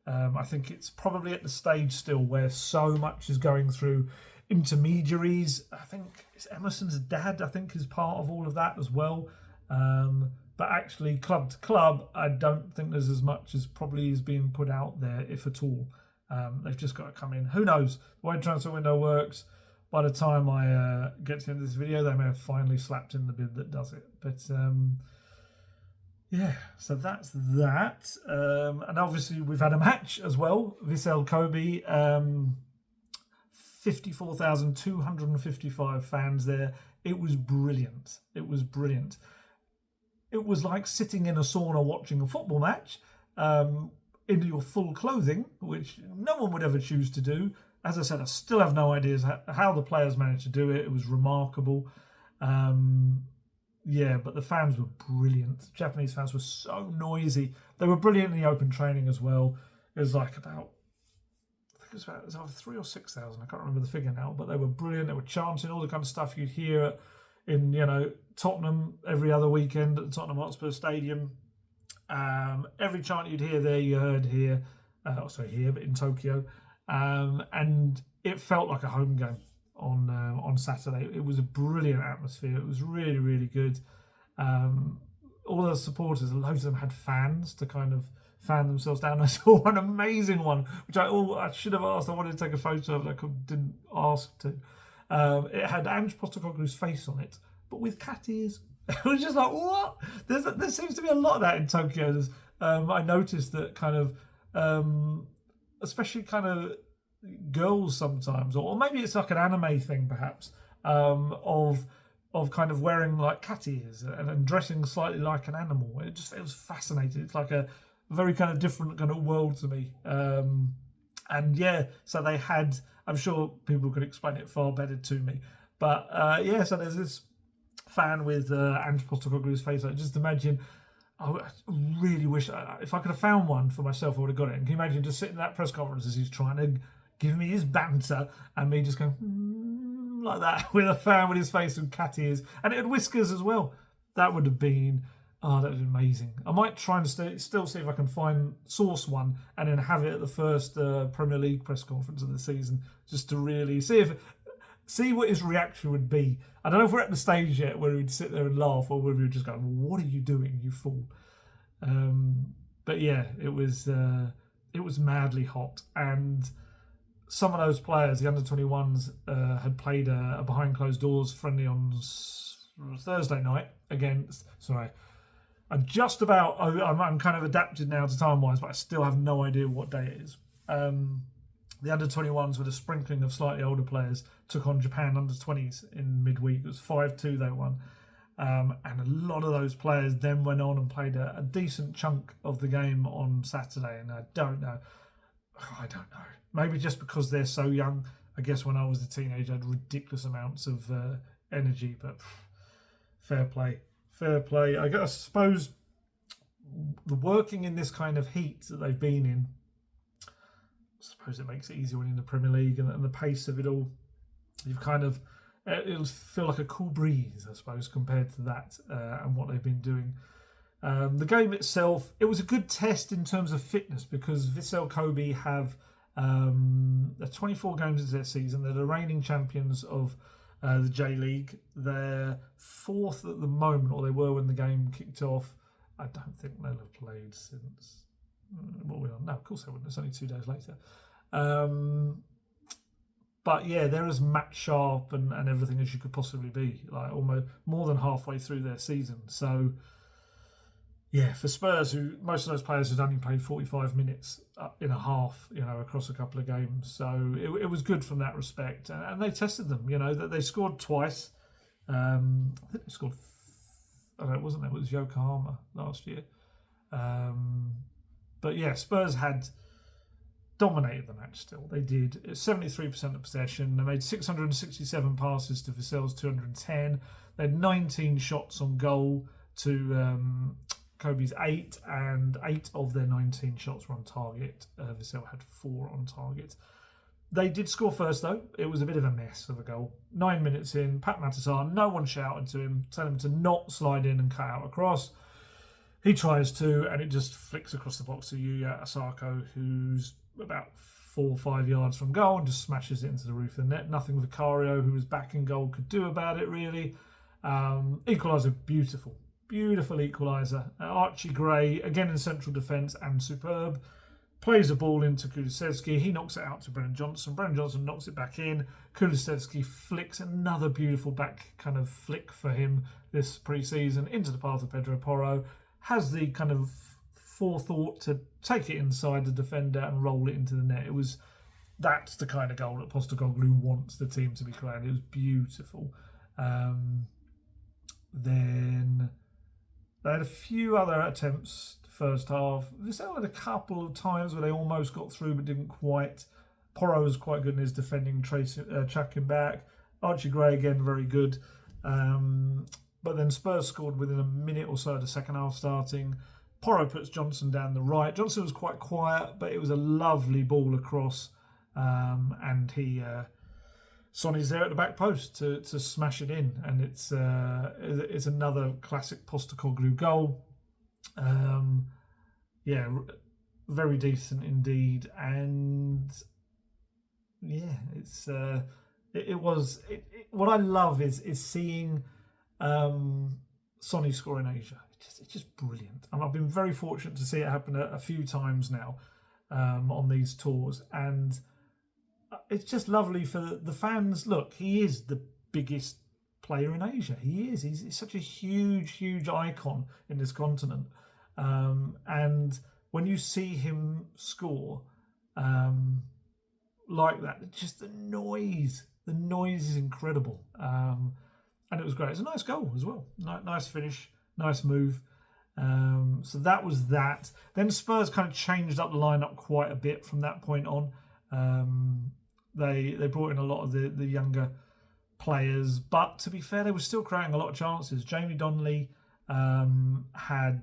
I think it's probably at the stage still where so much is going through intermediaries. I think it's Emerson's dad, I think, is part of all of that as well. But actually, club to club, I don't think there's as much as probably is being put out there, if at all. They've just got to come in. Who knows? The way transfer window works, by the time I get to the end of this video, they may have finally slapped in the bid that does it. But so that's that. And obviously we've had a match as well. Vissel Kobe, 54,255 fans there. It was brilliant. It was like sitting in a sauna watching a football match in your full clothing, which no one would ever choose to do. As I said, I still have no ideas how the players managed to do it. It was remarkable. But the fans were brilliant. The Japanese fans were so noisy. They were brilliant in the open training as well. It was like about, it was over 3,000 or 6,000. I can't remember the figure now, but they were brilliant. They were chanting all the kind of stuff you'd hear in Tottenham every other weekend at the Tottenham Hotspur Stadium. Every chant you'd hear there, you heard here. Here, but in Tokyo. And it felt like a home game on Saturday. It was a brilliant atmosphere. It was really, really good. All the supporters, loads of them had fans to kind of fan themselves down. I saw one amazing one, which I should have asked. I wanted to take a photo of it. I didn't ask to. It had Ange Postecoglou's face on it, but with cat ears. It was just like, what? There seems to be a lot of that in Tokyo. I noticed that kind of, especially kind of girls sometimes, or maybe it's like an anime thing perhaps, of kind of wearing like cat ears and dressing slightly like an animal. It was fascinating. It's like a very kind of different kind of world to me. And yeah, so they had, I'm sure people could explain it far better to me. But yeah, so there's this fan with Ange Postecoglou's face. I just imagine, I really wish, if I could have found one for myself, I would have got it. And can you imagine just sitting in that press conference as he's trying to give me his banter and me just going like that with a fan with his face and cat ears. And it had whiskers as well. That would have been, that was amazing. I might try and still see if I can source one and then have it at the first Premier League press conference of the season, just to really see what his reaction would be. I don't know if we're at the stage yet where he'd sit there and laugh, or whether he'd just go, "What are you doing, you fool?" But yeah, it was madly hot, and some of those players, the under-21s, had played a behind closed doors friendly on Thursday night against. Sorry, I'm kind of adapted now to time-wise, but I still have no idea what day it is. The under-21s with a sprinkling of slightly older players took on Japan under-20s in midweek. It was 5-2 they won. And a lot of those players then went on and played a decent chunk of the game on Saturday. And I don't know. Maybe just because they're so young. I guess when I was a teenager, I had ridiculous amounts of energy. But fair play. I suppose the working in this kind of heat that they've been in, I suppose it makes it easier when in the Premier League, and the pace of it all. You've kind of, it'll feel like a cool breeze, I suppose, compared to that and what they've been doing. The game itself, it was a good test in terms of fitness, because Vissel Kobe have 24 games into their season. They're the reigning champions of the J League. They're fourth at the moment, or they were when the game kicked off. I don't think they'll have played since. What are we on? No, of course they wouldn't. It's only 2 days later. But yeah, they're as match sharp and everything as you could possibly be, like almost more than halfway through their season. So yeah, for Spurs, who most of those players had only played 45 minutes in a half, across a couple of games. So it was good from that respect. And they tested them, that they scored twice. I think they scored, it wasn't them, it was Yokohama last year. But yeah, Spurs had dominated the match still. They did. 73% of possession. They made 667 passes to Vissel's 210. They had 19 shots on goal to Kobe's 8, and 8 of their 19 shots were on target. Vissel had 4 on target. They did score first, though. It was a bit of a mess of a goal. 9 minutes in, Pat Matasar, no one shouted to him, telling him to not slide in and cut out across. He tries to, and it just flicks across the box to Yuya Asako, who's about 4 or 5 yards from goal, and just smashes it into the roof of the net. Nothing Vicario, who was back in goal, could do about it, really. Equaliser, beautiful equaliser. Archie Gray, again in central defence and superb, plays the ball into Kulusevski. He knocks it out to Brennan Johnson. Brennan Johnson knocks it back in. Kulusevski flicks another beautiful back kind of flick for him this pre-season into the path of Pedro Porro. Has the kind of forethought to take it inside the defender and roll it into the net. That's the kind of goal that Postecoglou wants the team to be creating. It was beautiful. Then they had a few other attempts first half. Vissel had a couple of times where they almost got through but didn't quite. Porro was quite good in his defending, chucking back. Archie Gray again very good. But then Spurs scored within a minute or so of the second half starting. Porro puts Johnson down the right. Johnson was quite quiet, but it was a lovely ball across. And Sonny's there at the back post to smash it in. And it's another classic Postecoglou goal. yeah, very decent indeed. And yeah, what I love is seeing Sonny score in Asia. It's just brilliant. And I've been very fortunate to see it happen a few times now on these tours, and it's just lovely for the fans. Look, he is the biggest player in Asia. He is. He's such a huge icon in this continent. And when you see him score like that, just the noise is incredible. And it was great. It's a nice goal as well. Nice finish, nice move. So that was that. Then Spurs kind of changed up the lineup quite a bit from that point on. They brought in a lot of the younger players, but to be fair, they were still creating a lot of chances. Jamie Donley had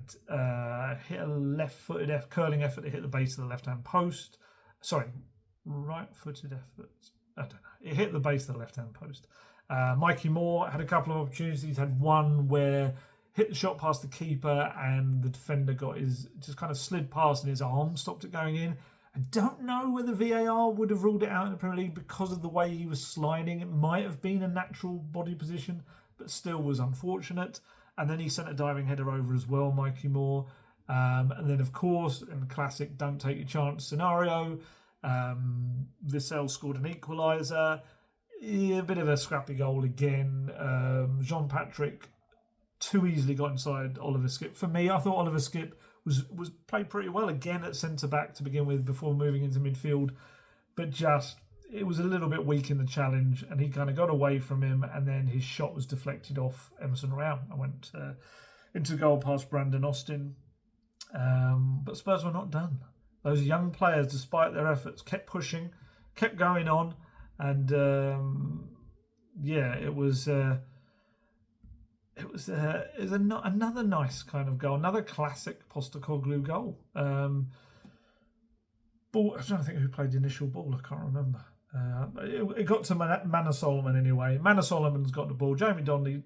hit a left-footed curling effort to hit the base of the left-hand post. Sorry, right-footed effort. I don't know. It hit the base of the left-hand post. Mikey Moore had a couple of opportunities. Had one where hit the shot past the keeper and the defender just kind of slid past and his arm stopped it going in. I don't know whether VAR would have ruled it out in the Premier League because of the way he was sliding. It might have been a natural body position, but still was unfortunate. And then he sent a diving header over as well, Mikey Moore. And then, of course, in the classic don't take your chance scenario, Vissel scored an equaliser. Yeah, a bit of a scrappy goal again. Jean-Patrick too easily got inside Oliver Skipp. For me, I thought Oliver Skipp was played pretty well again at centre-back to begin with before moving into midfield. But it was a little bit weak in the challenge and he kind of got away from him and then his shot was deflected off Emerson Royal. I went into goal past Brandon Austin. But Spurs were not done. Those young players, despite their efforts, kept pushing, kept going on. And it was another nice kind of goal, another classic Postecoglou goal. Ball, I'm trying to think who played the initial ball. I can't remember. It got to Manor Solomon anyway. Manor Solomon's got the ball. Jamie Donley.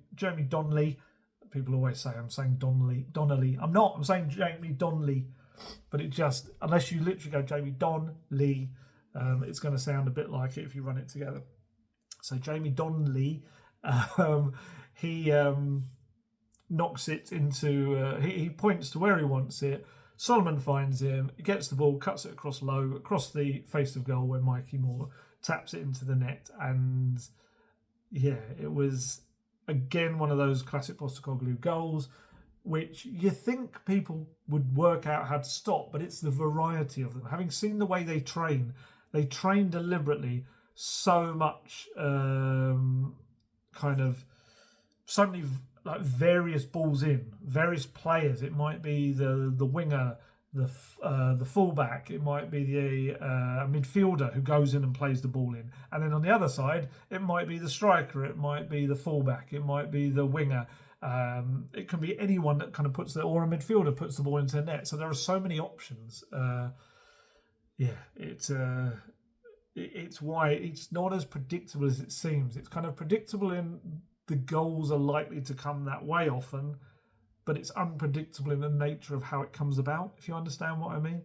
People always say I'm saying Donnelly. I'm not. I'm saying Jamie Donley. But it just, unless you literally go Jamie Donley, it's going to sound a bit like it if you run it together. So Jamie Donley, he knocks it into. He points to where he wants it. Solomon finds him, gets the ball, cuts it across the face of goal where Mikey Moore taps it into the net. And yeah, it was again one of those classic Postecoglou goals, which you think people would work out how to stop, but it's the variety of them. Having seen the way they train deliberately so much, so many like various balls in, various players. It might be the winger, the fullback. It might be the midfielder who goes in and plays the ball in, and then on the other side, it might be the striker. It might be the fullback. It might be the winger. It can be anyone that kind of or a midfielder puts the ball into the net. So there are so many options. It's why it's not as predictable as it seems. It's kind of predictable in the goals are likely to come that way often, but it's unpredictable in the nature of how it comes about, if you understand what I mean.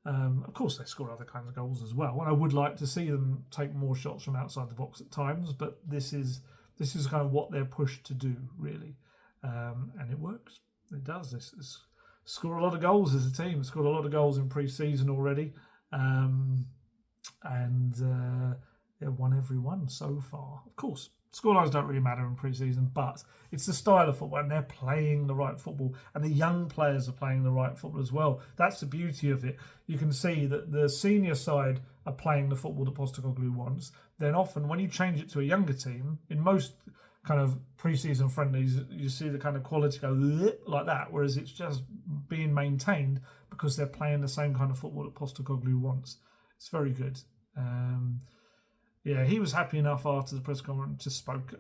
Of course, they score other kinds of goals as well, and I would like to see them take more shots from outside the box at times, but this is kind of what they're pushed to do, really. And it works. It does. It's score a lot of goals as a team. Scored a lot of goals in pre-season already. They've won every one so far. Of course, scorelines don't really matter in pre-season, but it's the style of football, and they're playing the right football, and the young players are playing the right football as well. That's the beauty of it. You can see that the senior side are playing the football that Postecoglou wants. Then often, when you change it to a younger team, in most kind of pre-season friendlies, you see the kind of quality go like that, whereas it's just being maintained because they're playing the same kind of football that Postecoglou wants. It's very good. He was happy enough after the press conference. Just spoke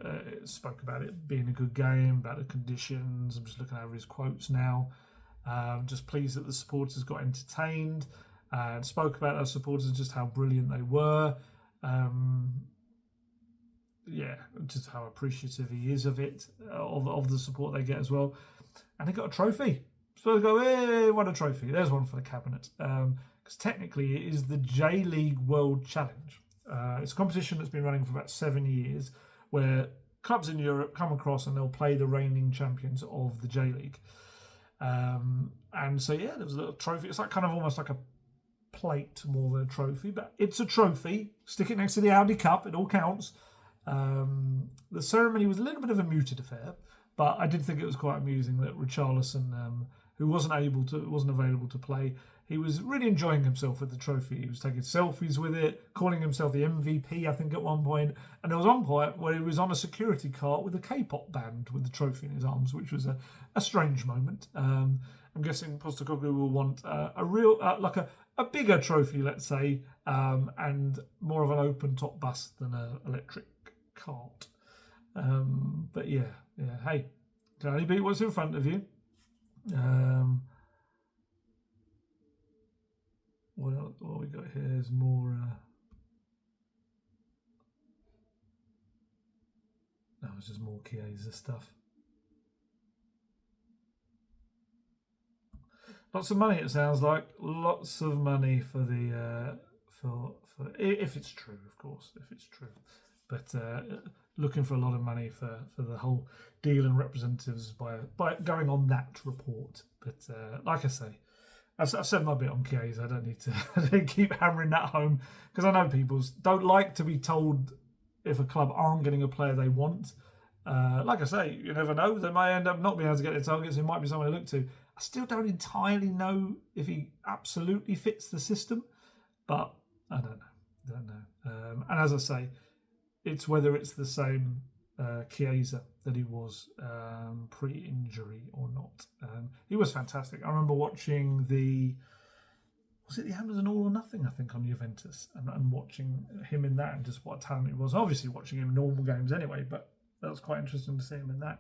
about it being a good game, about the conditions. I'm just looking over his quotes now. Just pleased that the supporters got entertained. Spoke about our supporters and just how brilliant they were. Just how appreciative he is of it, of the support they get as well. And they got a trophy. Spurs go, hey, won a trophy. There's one for the cabinet. Because technically it is the J-League World Challenge. It's a competition that's been running for about 7 years where clubs in Europe come across and they'll play the reigning champions of the J-League. And so, yeah, there was a little trophy. It's like kind of almost like a plate more than a trophy, but it's a trophy. Stick it next to the Audi Cup. It all counts. The ceremony was a little bit of a muted affair, but I did think it was quite amusing that Richarlison, who wasn't available to play, he was really enjoying himself with the trophy. He was taking selfies with it, calling himself the MVP, I think, at one point. And there was one point where he was on a security cart with a K-pop band with the trophy in his arms, which was a strange moment. I'm guessing Postecoglou will want a real, like a bigger trophy, let's say, and more of an open-top bus than an electric cart. But yeah, hey, can only beat what's in front of you. What we got here is more. That was just more Chiesa stuff. Lots of money, it sounds like. Lots of money for the for if it's true, of course, if it's true. But looking for a lot of money for the whole deal and representatives by going on that report. But like I say, I've said my bit on Chiesa. I don't need to keep hammering that home because I know people don't like to be told if a club aren't getting a player they want. Like I say, you never know. They might end up not being able to get their targets. It might be someone to look to. I still don't entirely know if he absolutely fits the system, but I don't know. And as I say, it's whether it's the same Chiesa that he was pre-injury or not. He was fantastic. I remember watching the Amazon All or Nothing, I think, on Juventus, and watching him in that and just what a talent he was. Obviously watching him in normal games anyway, but that was quite interesting to see him in that.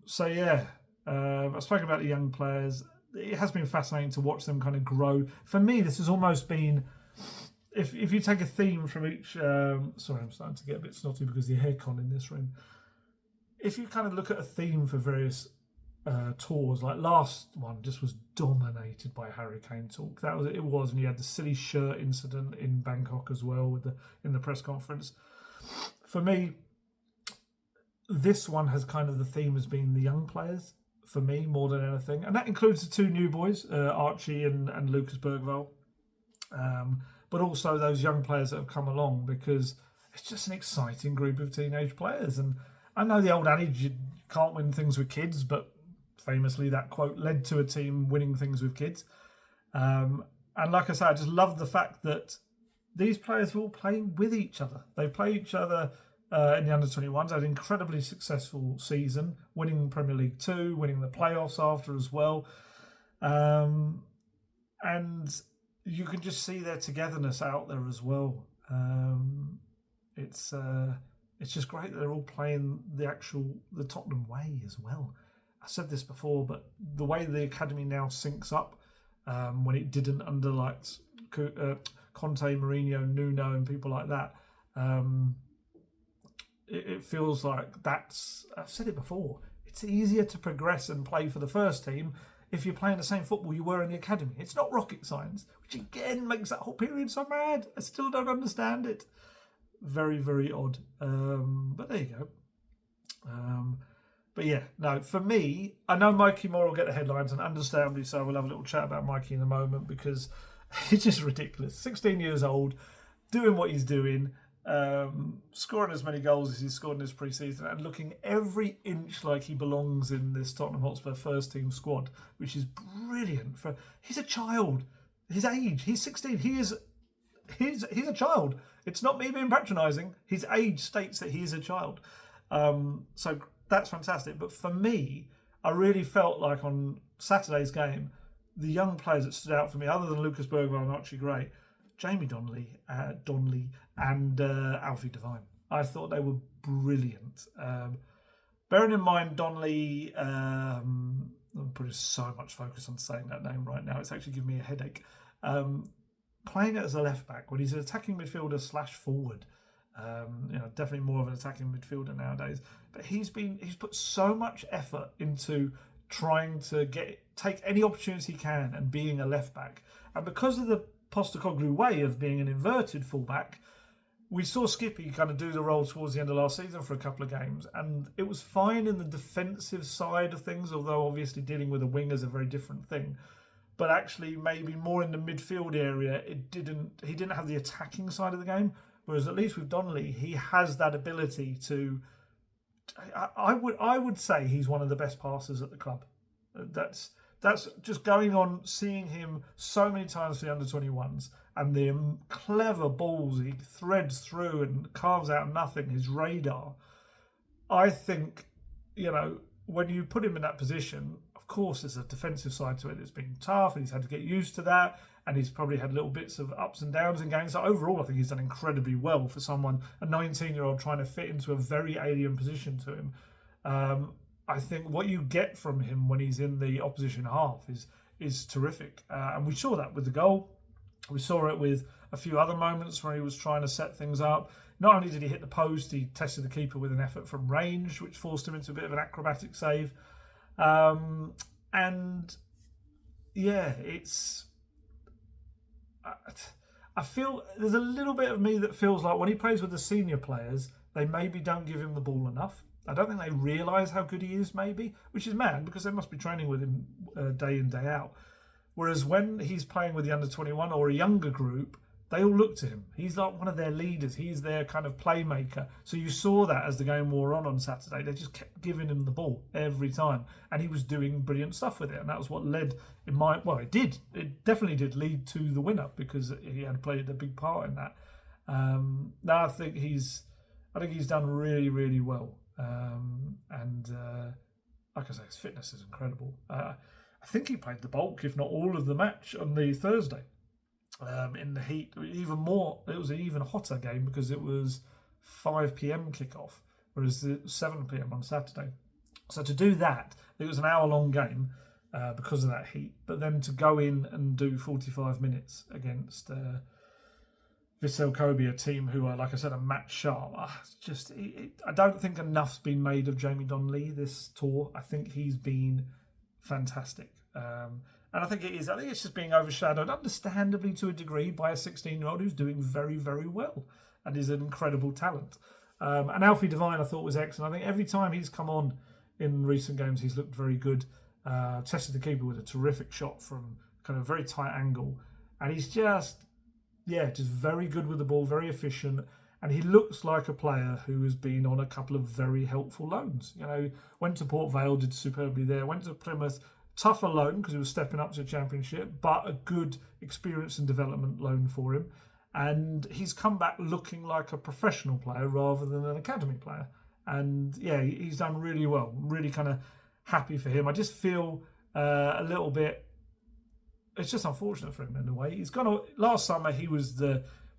So yeah, I've spoken about the young players. It has been fascinating to watch them kind of grow. For me, this has almost been, if you take a theme from each, sorry, I'm starting to get a bit snotty because of the aircon in this room. If you kind of look at a theme for various tours, like last one just was dominated by Harry Kane talk. It was, and you had the silly shirt incident in Bangkok as well in the press conference. For me, this one has kind of the theme has been the young players for me more than anything, and that includes the two new boys, Archie and Lucas Bergvall. But also those young players that have come along, because it's just an exciting group of teenage players. And I know the old adage, you can't win things with kids, but famously that quote led to a team winning things with kids. And like I say, I just love the fact that these players will play with each other. They play each other in the under-21s, had an incredibly successful season, winning Premier League 2, winning the playoffs after as well. And you can just see their togetherness out there as well. It's just great that they're all playing the Tottenham way as well. I said this before, but the way the academy now syncs up, when it didn't under like Conte, Mourinho, Nuno, and people like that, it feels like I've said it before. It's easier to progress and play for the first team if you're playing the same football you were in the academy. It's not rocket science, which again makes that whole period so mad. I still don't understand it. Very, very odd. But there you go. But yeah, no, for me, I know Mikey Moore will get the headlines, and understandably so. We'll have a little chat about Mikey in a moment because it's just ridiculous. 16 years old, doing what he's doing, scoring as many goals as he's scored in his pre-season, and looking every inch like he belongs in this Tottenham Hotspur first team squad, which is brilliant. He's a child. His age, he's 16. He's a child. It's not me being patronising. His age states that he is a child. So that's fantastic. But for me, I really felt like on Saturday's game, the young players that stood out for me, other than Lucas Bergvall and Archie Gray, Jamie Donley, and Alfie Devine. I thought they were brilliant. Bearing in mind Donley, I'm putting so much focus on saying that name right now, it's actually giving me a headache. Playing it as a left back when he's an attacking midfielder / forward, definitely more of an attacking midfielder nowadays. But he's put so much effort into trying to take any opportunity he can and being a left back. And because of the Postecoglou way of being an inverted fullback, we saw Skippy kind of do the role towards the end of last season for a couple of games, and it was fine in the defensive side of things, although obviously dealing with a wing is a very different thing. But actually, maybe more in the midfield area, he didn't have the attacking side of the game. Whereas at least with Donley, he has that ability to. I would say he's one of the best passers at the club. That's just going on, seeing him so many times for the under-21s and the clever balls he threads through and carves out nothing, his radar. I think, when you put him in that position, of course there's a defensive side to it. It's been tough and he's had to get used to that, and he's probably had little bits of ups and downs in games. So overall, I think he's done incredibly well for someone, a 19-year-old trying to fit into a very alien position to him. I think what you get from him when he's in the opposition half is terrific. And we saw that with the goal. We saw it with a few other moments where he was trying to set things up. Not only did he hit the post, he tested the keeper with an effort from range, which forced him into a bit of an acrobatic save. I feel there's a little bit of me that feels like when he plays with the senior players, they maybe don't give him the ball enough. I don't think they realise how good he is, maybe, which is mad because they must be training with him day in, day out. Whereas when he's playing with the under-21 or a younger group, they all look to him. He's like one of their leaders. He's their kind of playmaker. So you saw that as the game wore on Saturday. They just kept giving him the ball every time. And he was doing brilliant stuff with it. And that was what led, it definitely did lead to the winner because he had played a big part in that. I think he's done really, really well. Like I say, his fitness is incredible. I think he played the bulk, if not all of the match on the Thursday. In the heat, even more. It was an even hotter game because it was 5 p.m. kickoff, whereas it was 7 p.m. on Saturday. So to do that, it was an hour-long game because of that heat. But then to go in and do 45 minutes against Vissel Kobe, a team who are, like I said, a match sharp. I don't think enough's been made of Jamie Donley this tour. I think he's been fantastic. And I think it is. I think it's just being overshadowed, understandably to a degree, by a 16-year-old who's doing very, very well and is an incredible talent. And Alfie Devine, I thought, was excellent. I think every time he's come on in recent games, he's looked very good. Tested the keeper with a terrific shot from kind of a very tight angle. And he's just very good with the ball, very efficient. And he looks like a player who has been on a couple of very helpful loans. Went to Port Vale, did superbly there. Went to Plymouth. Tougher loan because he was stepping up to the Championship, but a good experience and development loan for him. And he's come back looking like a professional player rather than an academy player. And he's done really well. Really kind of happy for him. I just feel a little bit. It's just unfortunate for him in a way. He's gone. Last summer he was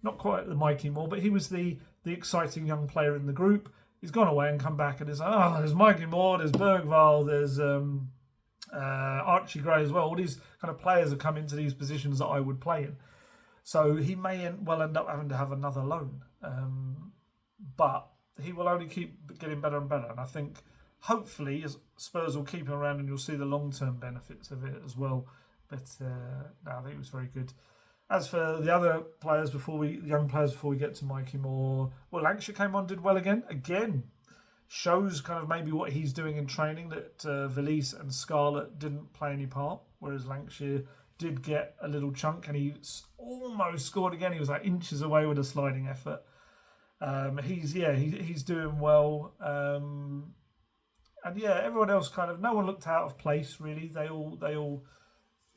not quite the Mikey Moore, but he was the exciting young player in the group. He's gone away and come back and it's there's Mikey Moore, there's Bergvall, there's Archie Gray as well. All these kind of players have come into these positions that I would play in. So he may end up having to have another loan. But he will only keep getting better and better. And I think hopefully Spurs will keep him around and you'll see the long-term benefits of it as well. But I think it was very good. As for the other players before we get to Mikey Moore, Lancashire came on, did well again. Shows kind of maybe what he's doing in training that Valise and Scarlett didn't play any part, whereas Lancashire did get a little chunk and he almost scored again. He was like inches away with a sliding effort. He's doing well. Everyone else no one looked out of place really. They all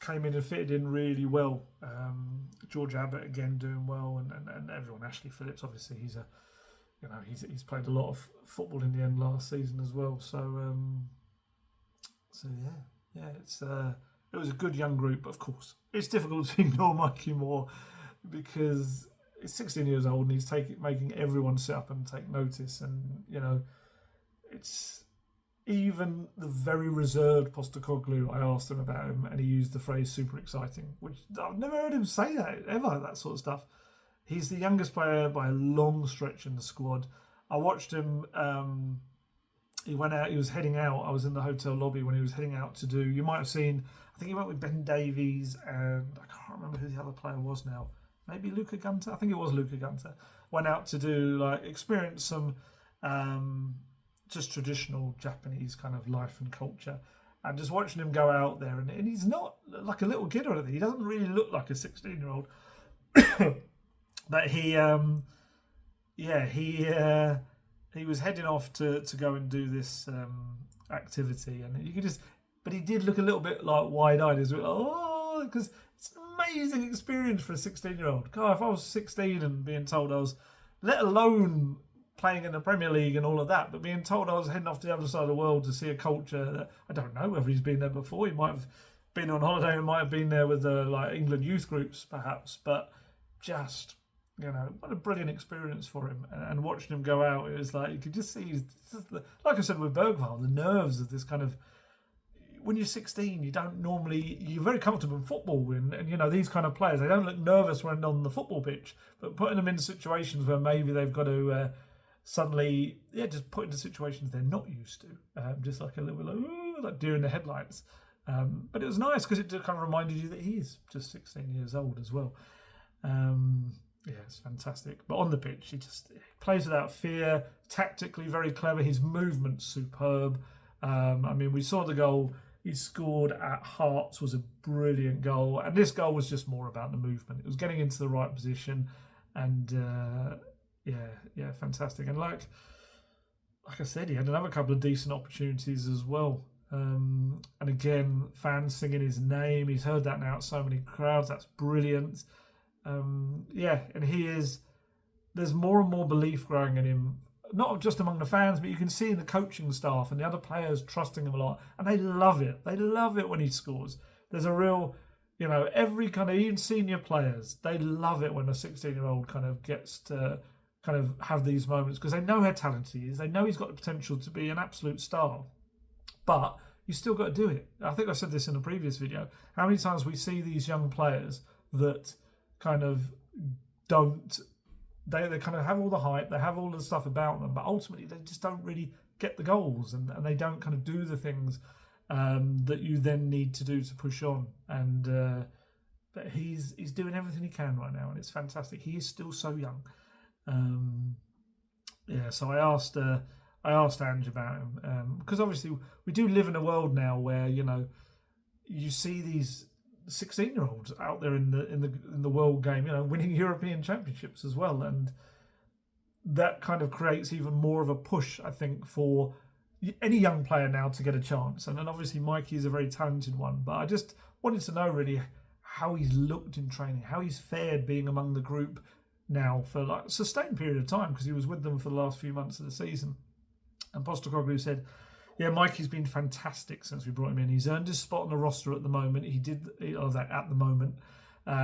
came in and fitted in really well. George Abbott again doing well, and everyone. Ashley Phillips, obviously, he's played a lot of football in the end last season as well. It was a good young group. But of course, it's difficult to ignore Mikey Moore because he's 16 years old and he's making everyone sit up and take notice. And it's even the very reserved Postecoglou. I asked him about him, and he used the phrase "super exciting," which I've never heard him say that ever. That sort of stuff. He's the youngest player by a long stretch in the squad. I watched him he went out. He was heading out. I was in the hotel lobby when he was heading out to do. You might have seen. I think he went with Ben Davies, and I can't remember who the other player was now. Maybe Luca Gunter. I think it was Luca Gunter. Went out to do experience some just traditional Japanese kind of life and culture. And just watching him go out there, and he's not like a little kid or anything. He doesn't really look like a 16-year-old. But he was heading off to go and do this activity, and you could just. But he did look a little bit like wide-eyed as well. Because it's an amazing experience for a 16-year-old. God, if I was 16 and being told I was, let alone playing in the Premier League and all of that, but being told I was heading off to the other side of the world to see a culture that I don't know whether he's been there before. He might have been on holiday and might have been there with the England youth groups perhaps, but just what a brilliant experience for him. And watching him go out, it was like you could just see, like I said with Bergvall, the nerves of this kind of. When you're 16, you're very comfortable in football, and these kind of players, they don't look nervous when on the football pitch, but putting them in situations where maybe they've got to suddenly, just put into situations they're not used to, just like a little bit like deer in the headlights. But it was nice because it kind of reminded you that he is just 16 years old as well. It's fantastic. But on the pitch, he plays without fear, tactically very clever. His movement's superb. We saw the goal he scored at Hearts was a brilliant goal, and this goal was just more about the movement. It was getting into the right position, and fantastic. And like I said, he had another couple of decent opportunities as well. And again, fans singing his name. He's heard that now at so many crowds. That's brilliant. And he is. There's more and more belief growing in him. Not just among the fans, but you can see in the coaching staff and the other players trusting him a lot. And they love it. They love it when he scores. There's a real, every kind of, even senior players, they love it when a 16-year-old kind of gets to kind of have these moments because they know how talented he is. They know he's got the potential to be an absolute star. But you still got to do it. I think I said this in a previous video. How many times we see these young players that kind of don't... They kind of have all the hype, they have all the stuff about them, but ultimately they just don't really get the goals and they don't kind of do the things that you then need to do to push on. And but he's doing everything he can right now, and it's fantastic. He is still so young. So I asked Ange about him because obviously we do live in a world now where you see these 16-year-olds out there in the world game, winning European championships as well, and that kind of creates even more of a push, I think, for any young player now to get a chance. And then obviously Mikey is a very talented one, but I just wanted to know really how he's looked in training, how he's fared being among the group now for a sustained period of time because he was with them for the last few months of the season. And Postecoglou said, yeah, Mikey's been fantastic since we brought him in. He's earned his spot on the roster at the moment. He did that at the moment,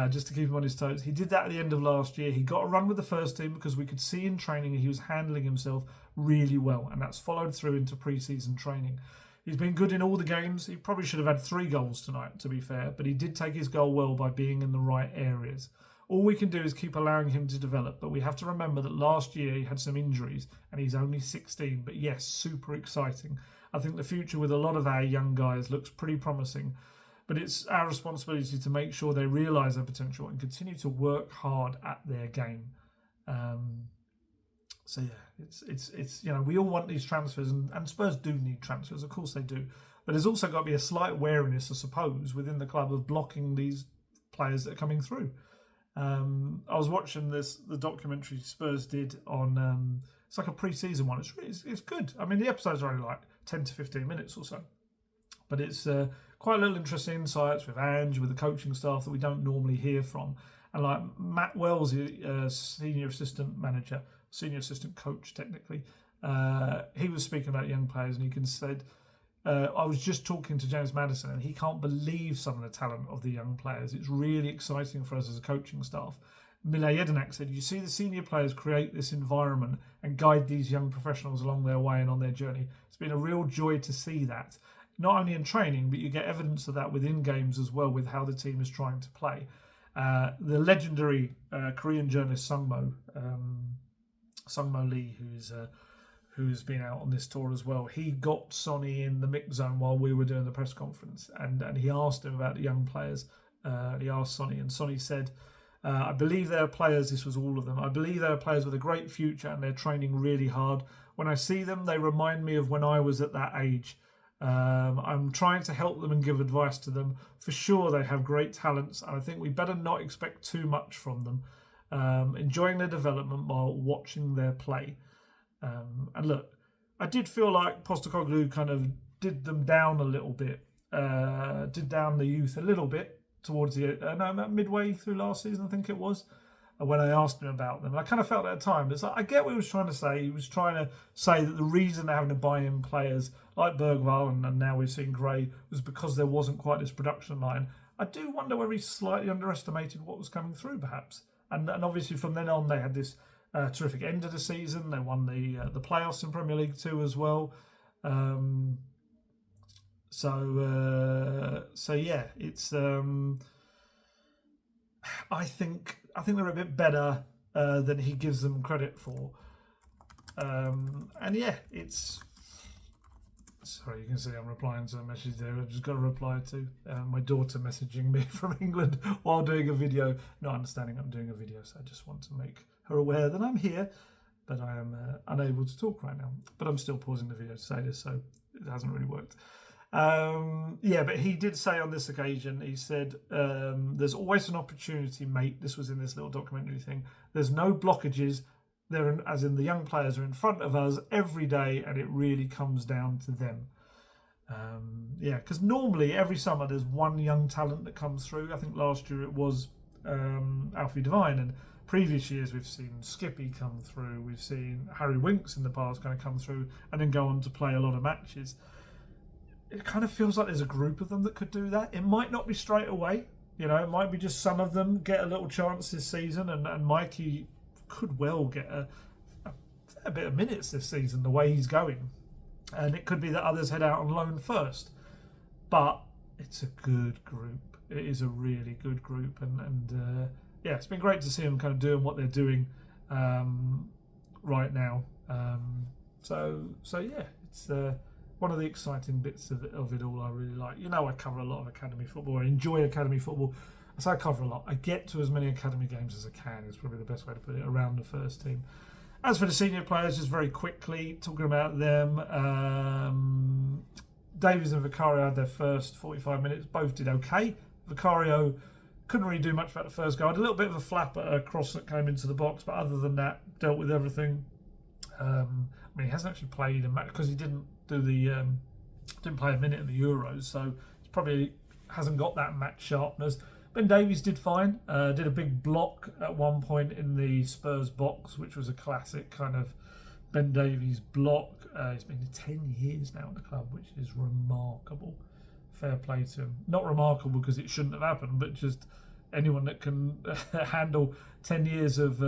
just to keep him on his toes. He did that at the end of last year. He got a run with the first team because we could see in training he was handling himself really well, and that's followed through into pre-season training. He's been good in all the games. He probably should have had 3 goals tonight, to be fair, but he did take his goal well by being in the right areas. All we can do is keep allowing him to develop, but we have to remember that last year he had some injuries and he's only 16, but yes, super exciting. I think the future with a lot of our young guys looks pretty promising, but it's our responsibility to make sure they realise their potential and continue to work hard at their game. It's we all want these transfers, and Spurs do need transfers, of course they do, but there's also got to be a slight wariness, I suppose, within the club of blocking these players that are coming through. I was watching the documentary Spurs did on it's like a pre-season one. It's good. I mean, the episodes are only like 10 to 15 minutes or so, but it's quite a little interesting insights with Ange, with the coaching staff that we don't normally hear from, and like Matt Wells, senior assistant coach technically, he was speaking about young players, and he said, I was just talking to James Maddison, and he can't believe some of the talent of the young players. It's really exciting for us as a coaching staff. Mile Jedinak said, you see the senior players create this environment and guide these young professionals along their way and on their journey. It's been a real joy to see that, not only in training, but you get evidence of that within games as well with how the team is trying to play. The legendary Korean journalist Sungmo Lee, who is who's been out on this tour as well, he got Sonny in the mix zone while we were doing the press conference, and he asked him about the young players. He asked Sonny, and Sonny said, I believe they are players, this was all of them, I believe they are players with a great future and they're training really hard. When I see them, they remind me of when I was at that age. I'm trying to help them and give advice to them. For sure, they have great talents, and I think we better not expect too much from them. Enjoying their development while watching their play. And look, I did feel like Postecoglou kind of did them down a little bit, did down the youth a little bit towards the midway through last season, I think it was, when I asked him about them. And I kind of felt at the time, it's like, I get what he was trying to say. He was trying to say that the reason they're having to buy in players like Bergvall and now we've seen Gray was because there wasn't quite this production line. I do wonder whether he slightly underestimated what was coming through, perhaps. And obviously from then on, they had this terrific end of the season. They won the playoffs in Premier League 2 as well. So yeah, it's. I think they're a bit better than he gives them credit for. And yeah, it's. Sorry, you can see I'm replying to a message there. I've just got to reply to my daughter messaging me from England while doing a video, not understanding I'm doing a video, so I just want to make her aware that I'm here, but I am unable to talk right now. But I'm still pausing the video to say this, so it hasn't really worked. Yeah, but he did say on this occasion, he said, there's always an opportunity, mate. This was in this little documentary thing. There's no blockages. As in the young players are in front of us every day, and it really comes down to them. Yeah, because normally every summer there's one young talent that comes through. I think last year it was Alfie Devine, and previous years we've seen Skippy come through. We've seen Harry Winks in the past kind of come through and then go on to play a lot of matches. It kind of feels like there's a group of them that could do that. It might not be straight away. You know, it might be just some of them get a little chance this season, and Mikey could well get a fair bit of minutes this season the way he's going, and it could be that others head out on loan first. But it's a good group. It is a really good group, and yeah, it's been great to see them kind of doing what they're doing right now. So yeah, it's one of the exciting bits of it all. I really like. You know, I cover a lot of academy football. I enjoy academy football. I say I cover a lot. I get to as many academy games as I can is probably the best way to put it, around the first team. As for the senior players, just very quickly, talking about them, Davies and Vicario had their first 45 minutes. Both did okay. Vicario couldn't really do much about the first goal. Had a little bit of a flap at a cross that came into the box, but other than that, dealt with everything. I mean, he hasn't actually played a match because he didn't play a minute in the Euros, so he probably hasn't got that match sharpness. Ben Davies did fine, did a big block at one point in the Spurs box, which was a classic kind of Ben Davies block. He's been 10 years now at the club, which is remarkable. Fair play to him. Not remarkable because it shouldn't have happened, but just anyone that can handle 10 years of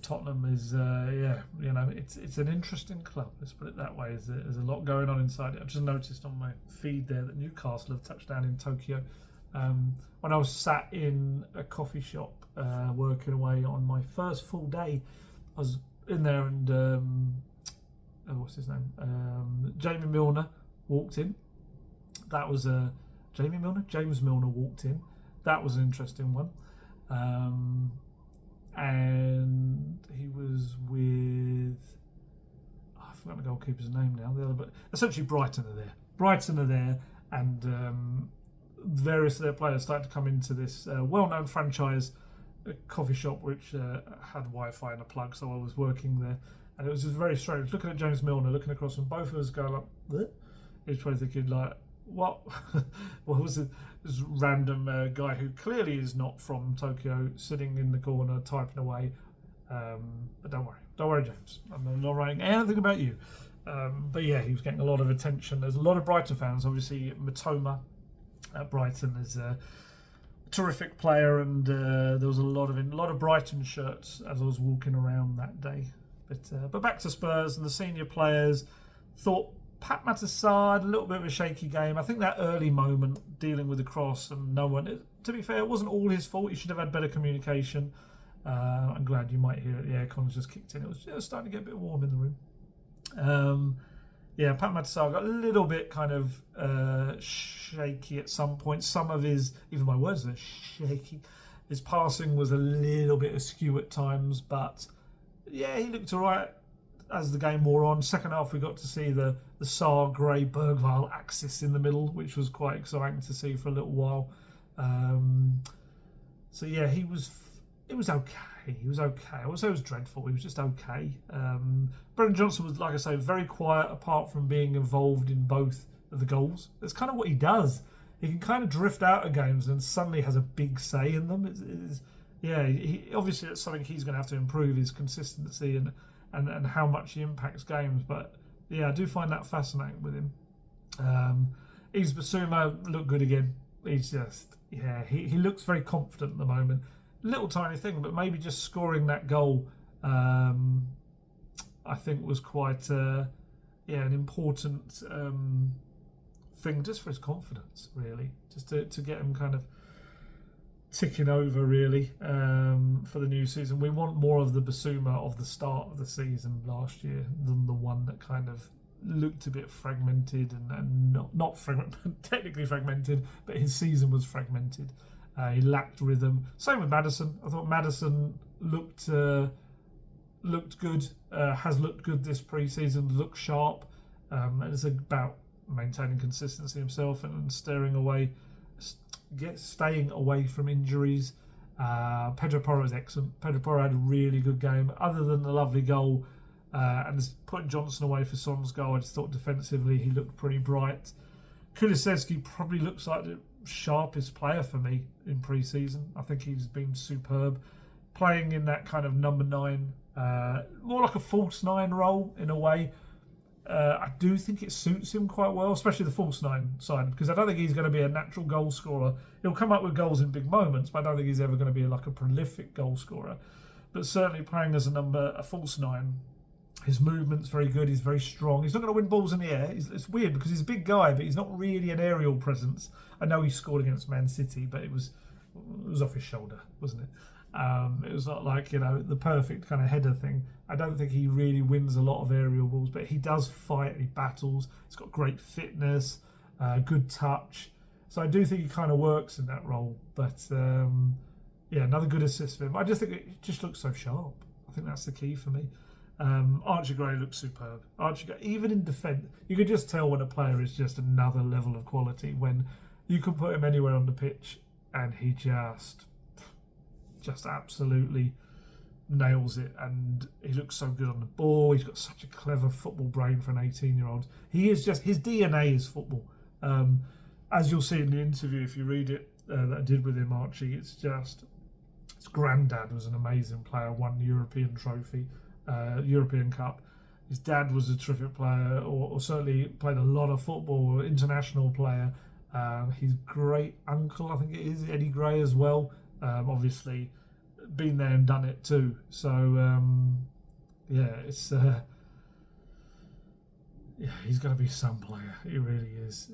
Tottenham is, yeah, you know, it's an interesting club. Let's put it that way. There's a lot going on inside it. I've just noticed on my feed there that Newcastle have touched down in Tokyo. When I was sat in a coffee shop working away on my first full day, I was in there and what's his name? Jamie Milner walked in. That was Jamie Milner? James Milner walked in. That was an interesting one. And he was with, I forgot the goalkeeper's name now. But essentially Brighton are there, and various of their players started to come into this well-known franchise coffee shop, which had Wi-Fi and a plug. So I was working there, and it was just very strange looking at James Milner, looking across, and both of us going like, bleh? He was probably thinking like, what? What was it? This random guy who clearly is not from Tokyo, sitting in the corner typing away. But don't worry, James. I'm not writing anything about you. But yeah, he was getting a lot of attention. There's a lot of Brighton fans. Obviously, Matoma at Brighton is a terrific player, and there was a lot of Brighton shirts as I was walking around that day. But back to Spurs and the senior players. Thought Pat Matasar had a little bit of a shaky game. I think that early moment dealing with the cross and no one. To be fair, it wasn't all his fault. He should have had better communication. I'm glad you might hear it. The aircon's just kicked in. It was starting to get a bit warm in the room. Pat Matasar got a little bit kind of shaky at some point. Some of his, even my words were shaky. His passing was a little bit askew at times, but yeah, he looked all right as the game wore on. Second half, we got to see the Saar Gray Bergvall axis in the middle, which was quite exciting to see for a little while. So yeah, it was okay. He was okay. I wouldn't say it was dreadful. He was just okay. Brennan Johnson was, like I say, very quiet apart from being involved in both of the goals. That's kind of what he does. He can kind of drift out of games and suddenly has a big say in them. Obviously that's something he's going to have to improve, his consistency and how much he impacts games. But yeah, I do find that fascinating with him. Yves Bissouma looked good again. He's just, he looks very confident at the moment. Little tiny thing, but maybe just scoring that goal, I think was quite an important thing just for his confidence, really, just to get him kind of ticking over, really, for the new season. We want more of the Bissouma of the start of the season last year than the one that kind of looked a bit fragmented and not technically fragmented, but his season was fragmented. He lacked rhythm. Same with Maddison. I thought Maddison looked good, has looked good this pre-season, looked sharp. And it's about maintaining consistency himself and staying away from injuries. Pedro Porro was excellent. Pedro Porro had a really good game. Other than the lovely goal and putting Johnson away for Son's goal, I just thought defensively he looked pretty bright. Kulusevski probably looks like the sharpest player for me in pre-season. I think he's been superb. Playing in that kind of number 9, more like a false 9 role in a way. I do think it suits him quite well, especially the false 9 side, because I don't think he's going to be a natural goal scorer. He'll come up with goals in big moments, but I don't think he's ever going to be like a prolific goal scorer. But certainly playing as a false 9, his movement's very good. He's very strong. He's not going to win balls in the air. It's weird because he's a big guy, but he's not really an aerial presence. I know he scored against Man City, but it was off his shoulder, wasn't it? It was not like, the perfect kind of header thing. I don't think he really wins a lot of aerial balls, but he does fight, he battles. He's got great fitness, good touch. So I do think he kind of works in that role. But another good assist for him. I just think it just looks so sharp. I think that's the key for me. Archie Gray looks superb. Archie Gray, even in defence, you can just tell when a player is just another level of quality, when you can put him anywhere on the pitch and he just absolutely nails it, and he looks so good on the ball. He's got such a clever football brain for an 18-year-old. He is just, his DNA is football. As you'll see in the interview, if you read it, that I did with him, Archie, his granddad was an amazing player, won the European trophy, European Cup. His dad was a terrific player, or certainly played a lot of football, international player. His great uncle, I think it is, Eddie Gray as well, obviously been there and done it too. So it's he's going to be some player. He really is.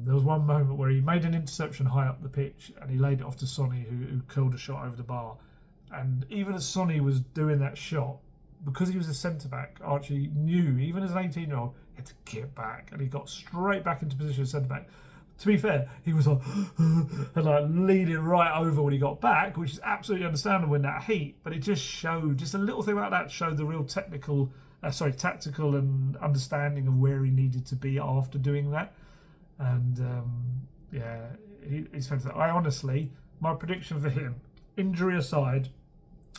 There was one moment where he made an interception high up the pitch and he laid it off to Sonny, who curled a shot over the bar. And even as Sonny was doing that shot, because he was a centre-back, Archie knew, even as an 18-year-old, he had to get back. And he got straight back into position as centre-back. To be fair, he was like, and leaning right over when he got back, which is absolutely understandable in that heat. But it just showed, just a little thing like that showed the real tactical and understanding of where he needed to be after doing that. And he's fantastic. I honestly, my prediction for him, injury aside,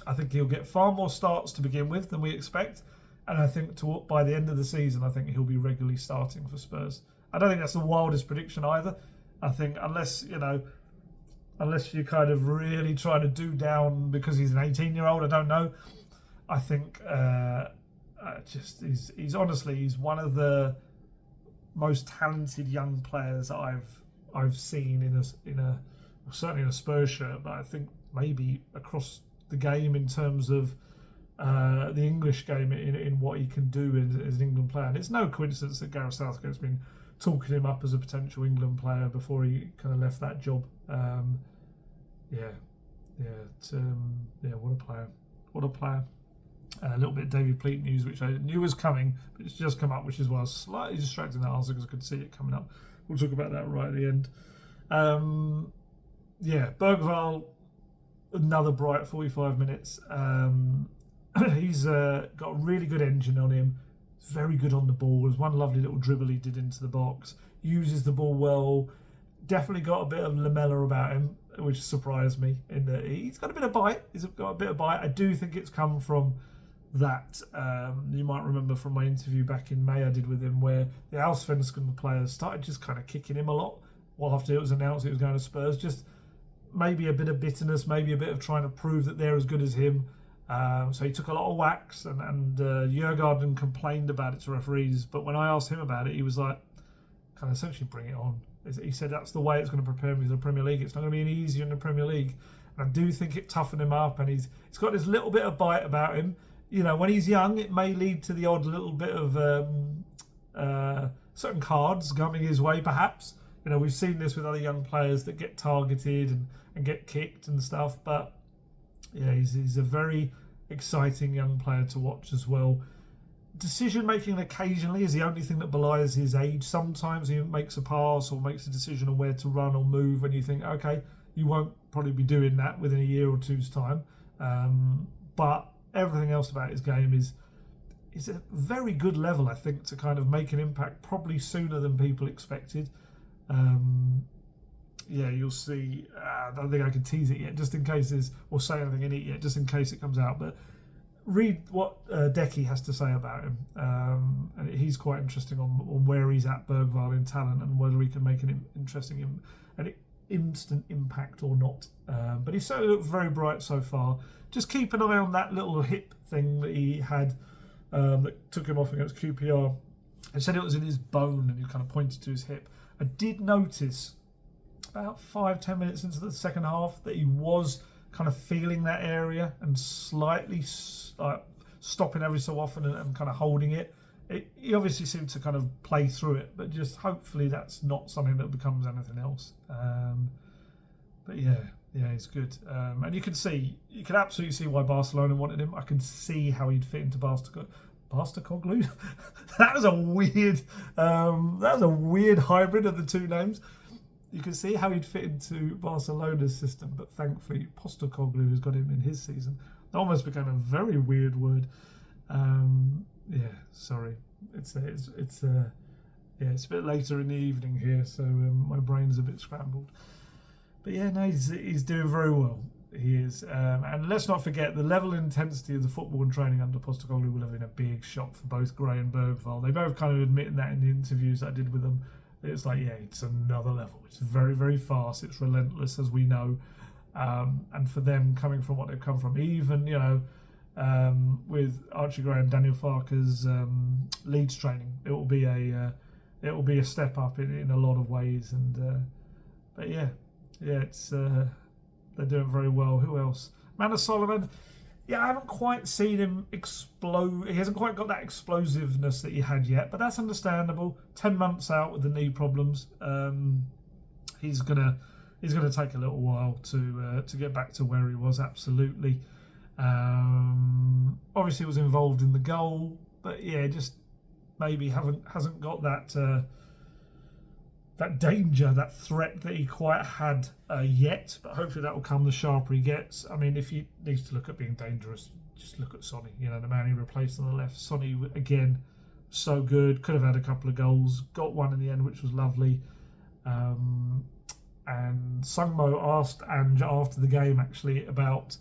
I think he'll get far more starts to begin with than we expect. And I think by the end of the season, I think he'll be regularly starting for Spurs. I don't think that's the wildest prediction either. I think unless you kind of really try to do down because he's an 18-year-old, I don't know. I think he's one of the most talented young players that I've seen certainly in a Spurs shirt, but I think maybe across the game in terms of the English game in what he can do as an England player. And it's no coincidence that Gareth Southgate's been talking him up as a potential England player before he kind of left that job. What a player. What a player. A little bit of David Pleet news, which I knew was coming, but it's just come up, which is why I was slightly distracted in that answer because I could see it coming up. We'll talk about that right at the end. Bergvall, another bright 45 minutes. He's got a really good engine on him. He's very good on the ball. There's one lovely little dribble he did into the box. Uses the ball well. Definitely got a bit of Lamella about him, which surprised me. In that he's got a bit of bite. He's got a bit of bite. I do think it's come from that. You might remember from my interview back in May I did with him, where the Allsvenskan players started just kind of kicking him a lot. Well, after it was announced he was going to Spurs, just maybe a bit of bitterness, maybe a bit of trying to prove that they're as good as him. So he took a lot of whacks, and Jørgarden complained about it to referees. But when I asked him about it, he was like, kind of essentially bring it on. He said that's the way it's going to prepare me for the Premier League. It's not going to be any easier in the Premier League. And I do think it toughened him up, and he's got this little bit of bite about him. You know, when he's young, it may lead to the odd little bit of certain cards coming his way, perhaps. You know, we've seen this with other young players that get targeted and get kicked and stuff. But yeah, he's a very exciting young player to watch as well. Decision making occasionally is the only thing that belies his age. Sometimes he makes a pass or makes a decision on where to run or move when you think, okay, you won't probably be doing that within a year or two's time. But everything else about his game is a very good level, I think, to kind of make an impact probably sooner than people expected. You'll see. I don't think I can tease it yet, just in case or say anything in it yet, just in case it comes out. But read what Decky has to say about him. And he's quite interesting on where he's at, Bergvall, in talent, and whether he can make an instant impact or not. But he's certainly looked very bright so far. Just keep an eye on that little hip thing that he had that took him off against QPR. I said it was in his bone, and he kind of pointed to his hip. I did notice about 5-10 minutes into the second half that he was kind of feeling that area and slightly stopping every so often and kind of holding it. He obviously seemed to kind of play through it, but just hopefully that's not something that becomes anything else. But he's good. And you can absolutely see why Barcelona wanted him. I can see how he'd fit into Postecoglou. That was a weird hybrid of the two names. You can see how he'd fit into Barcelona's system, but thankfully Postecoglou has got him in his season. It almost became a very weird word. Sorry. It's a bit later in the evening here, so my brain's a bit scrambled. But he's doing very well. He is. And let's not forget, the level and intensity of the football and training under Postecoglou will have been a big shock for both Gray and Bergvall. They both kind of admitting that in the interviews that I did with them. It's like, it's another level. It's very, very fast. It's relentless, as we know. And for them, coming from what they've come from, even, with Archie Gray and Daniel Farke's Leeds training, it will be a step up in a lot of ways. And it's they're doing very well. Who else? Manor Solomon. I haven't quite seen him explode. He hasn't quite got that explosiveness that he had yet, but that's understandable. 10 months out with the knee problems, he's gonna take a little while to get back to where he was. Absolutely. Obviously, was involved in the goal, but just maybe hasn't got that danger, that threat that he quite had yet. But hopefully that will come the sharper he gets. I mean, if he needs to look at being dangerous, just look at Sonny. The man he replaced on the left. Sonny, again, so good. Could have had a couple of goals. Got one in the end, which was lovely. And Sungmo asked Ange after the game, actually, about,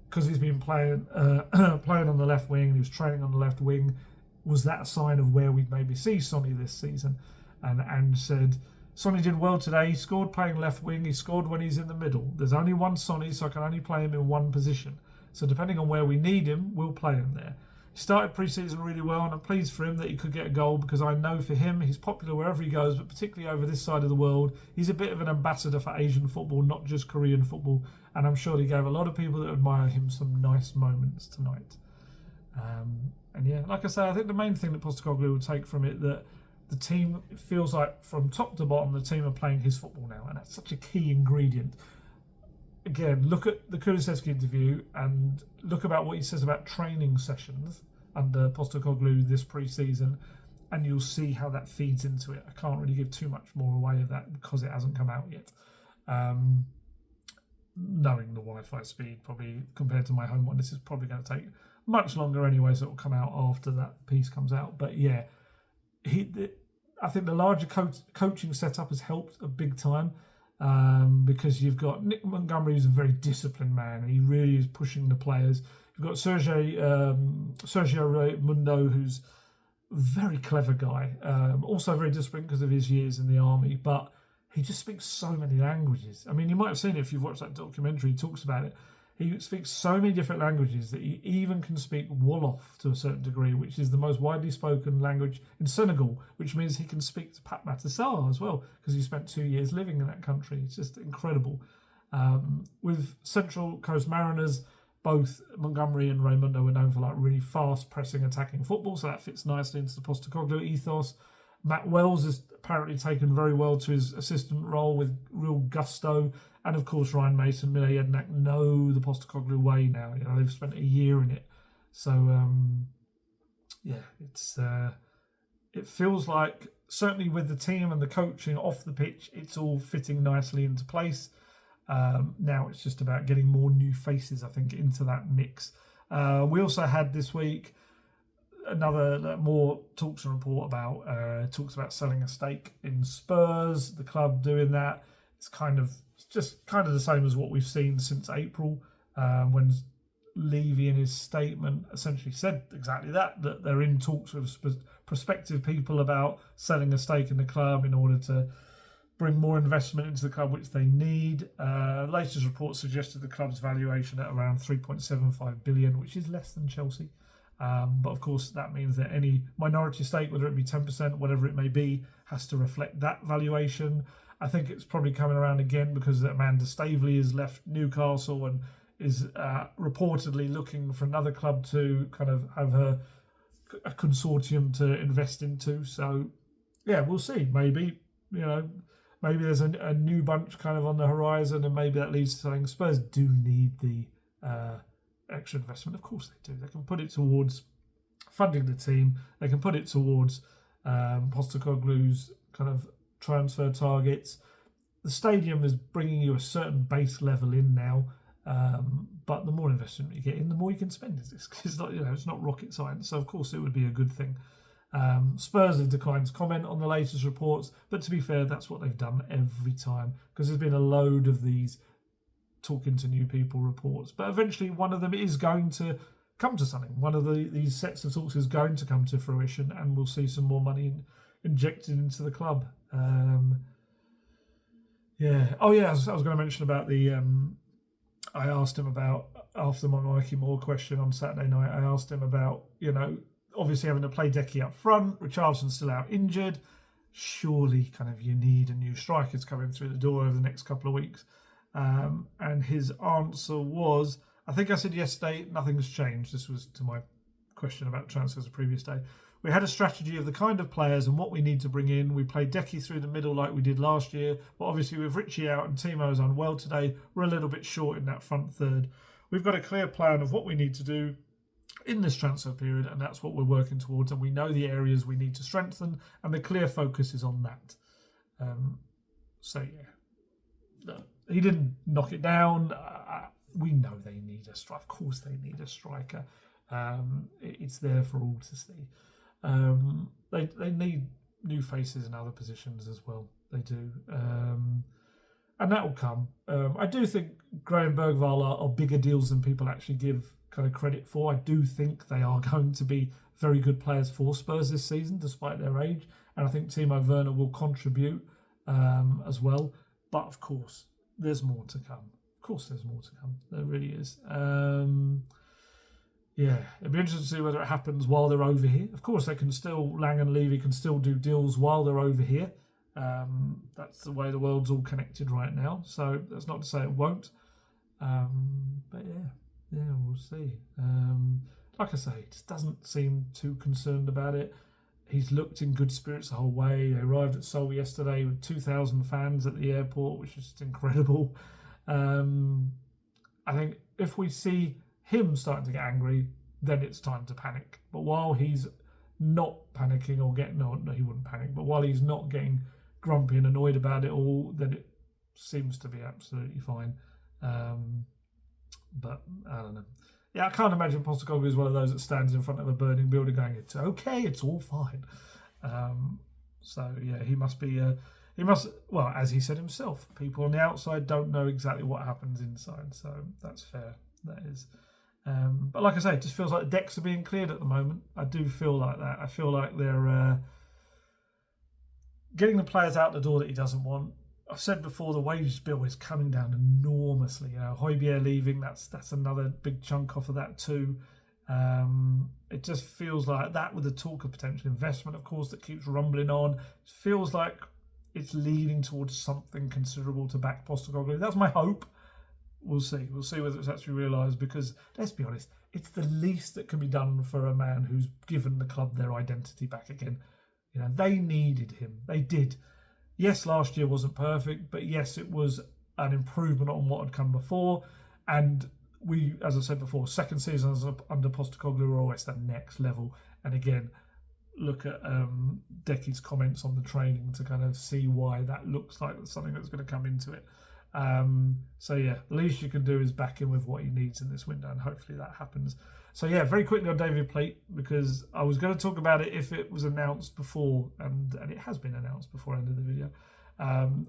because he's been playing on the left wing and he was training on the left wing, was that a sign of where we'd maybe see Sonny this season? And Ange said, Sonny did well today. He scored playing left wing. He scored when he's in the middle. There's only one Sonny, so I can only play him in one position. So depending on where we need him, we'll play him there. He started pre-season really well, and I'm pleased for him that he could get a goal, because I know for him, he's popular wherever he goes, but particularly over this side of the world. He's a bit of an ambassador for Asian football, not just Korean football, and I'm sure he gave a lot of people that admire him some nice moments tonight. Like I say, I think the main thing that Postecoglou will take from it, that the team, it feels like from top to bottom, the team are playing his football now, and that's such a key ingredient. again, look at the Kulusevski interview and look about what he says about training sessions under Postecoglou this pre-season, and you'll see how that feeds into it. I can't really give too much more away of that because it hasn't come out yet. Knowing the Wi-Fi speed, probably compared to my home one, this is probably going to take much longer anyway, so it will come out after that piece comes out. But yeah, I think the larger coaching setup has helped a big time, because you've got Nick Montgomery, who's a very disciplined man. He really is pushing the players. You've got Sergio Mundo, who's a very clever guy, also very disciplined because of his years in the army, but he just speaks so many languages. I mean, you might have seen it if you've watched that documentary. He talks about it. He speaks so many different languages that he even can speak Wolof to a certain degree, which is the most widely spoken language in Senegal, which means he can speak to Pat Matissar as well, because he spent 2 years living in that country. It's just incredible. With Central Coast Mariners, both Montgomery and Raimundo were known for like really fast pressing attacking football, so that fits nicely into the Postecoglou ethos. Matt Wells has apparently taken very well to his assistant role with real gusto. And of course, Ryan Mason, Mile Jednak know the Postecoglou way now. You know, they've spent a year in it. So, it feels like, certainly with the team and the coaching off the pitch, it's all fitting nicely into place. Now it's just about getting more new faces, I think, into that mix. We also had this week another more talks and report about talks about selling a stake in Spurs, the club doing that. It's just kind of the same as what we've seen since April, when Levy in his statement essentially said exactly that they're in talks with prospective people about selling a stake in the club in order to bring more investment into the club, which they need. Latest report suggested the club's valuation at around 3.75 billion, which is less than Chelsea. But of course, that means that any minority stake, whether it be 10%, whatever it may be, has to reflect that valuation. I think it's probably coming around again because Amanda Staveley has left Newcastle and is reportedly looking for another club to kind of have a consortium to invest into. So, yeah, we'll see. Maybe there's a new bunch kind of on the horizon, and maybe that leads to something. Spurs do need the extra investment. Of course they do. They can put it towards funding the team. They can put it towards Postecoglou's kind of transfer targets. The stadium is bringing you a certain base level in now, but the more investment you get in, the more you can spend. It's not rocket science, so of course it would be a good thing. Spurs have declined to comment on the latest reports, but to be fair, that's what they've done every time, because there's been a load of these talking to new people reports, but eventually one of them is going to come to something. One of these sets of talks is going to come to fruition, and we'll see some more money injected into the club. I was going to mention about the I asked him about, after my Mikey Moore question on Saturday night, I asked him about, obviously having to play Decky up front, Richardson's still out injured, surely kind of you need a new striker's coming through the door over the next couple of weeks. And his answer was, I think I said yesterday, nothing's changed. This was to my question about transfers the previous day. We had a strategy of the kind of players and what we need to bring in. We played Decky through the middle like we did last year, but obviously with Richie out and Timo's unwell today, we're a little bit short in that front third. We've got a clear plan of what we need to do in this transfer period, and that's what we're working towards, and we know the areas we need to strengthen, and the clear focus is on that. He didn't knock it down. We know they need a striker. Of course they need a striker. It's there for all to see. They need new faces in other positions as well. They do. And that will come. I do think Gray and Bergvall are bigger deals than people actually give kind of credit for. I do think they are going to be very good players for Spurs this season, despite their age. And I think Timo Werner will contribute as well. But of course, there's more to come. Of course, there's more to come. There really is. It'd be interesting to see whether it happens while they're over here. Of course, Lang and Levy can still do deals while they're over here. That's the way the world's all connected right now. So that's not to say it won't. But we'll see. Like I say, he just doesn't seem too concerned about it. He's looked in good spirits the whole way. They arrived at Seoul yesterday with 2,000 fans at the airport, which is just incredible. I think if we see him starting to get angry, then it's time to panic. But while he's not panicking or getting, no, he wouldn't panic, but while he's not getting grumpy and annoyed about it all, then it seems to be absolutely fine. But I don't know. Yeah, I can't imagine Postecoglou is one of those that stands in front of a burning building going, "It's okay, it's all fine." So yeah, he must be. Well, as he said himself, people on the outside don't know exactly what happens inside. So that's fair. That is. But like I say, it just feels like the decks are being cleared at the moment. I do feel like that. I feel like they're getting the players out the door that he doesn't want. I've said before, the wage bill is coming down enormously. You know, Højbjerg leaving, that's another big chunk off of that too. It just feels like that, with the talk of potential investment, of course, that keeps rumbling on. It feels like it's leading towards something considerable to back Postecoglou. That's my hope. We'll see. We'll see whether it's actually realised, because let's be honest, it's the least that can be done for a man who's given the club their identity back again. You know, they needed him. They did. Yes, last year wasn't perfect, but yes, it was an improvement on what had come before. And we, as I said before, second seasons under Postecoglou are always the next level. And again, look at Decky's comments on the training to kind of see why that looks like something that's going to come into it. So yeah, the least you can do is back him with what he needs in this window, and hopefully that happens. So yeah, very quickly on David Pleet, because I was going to talk about it if it was announced before, and it has been announced before the end of the video.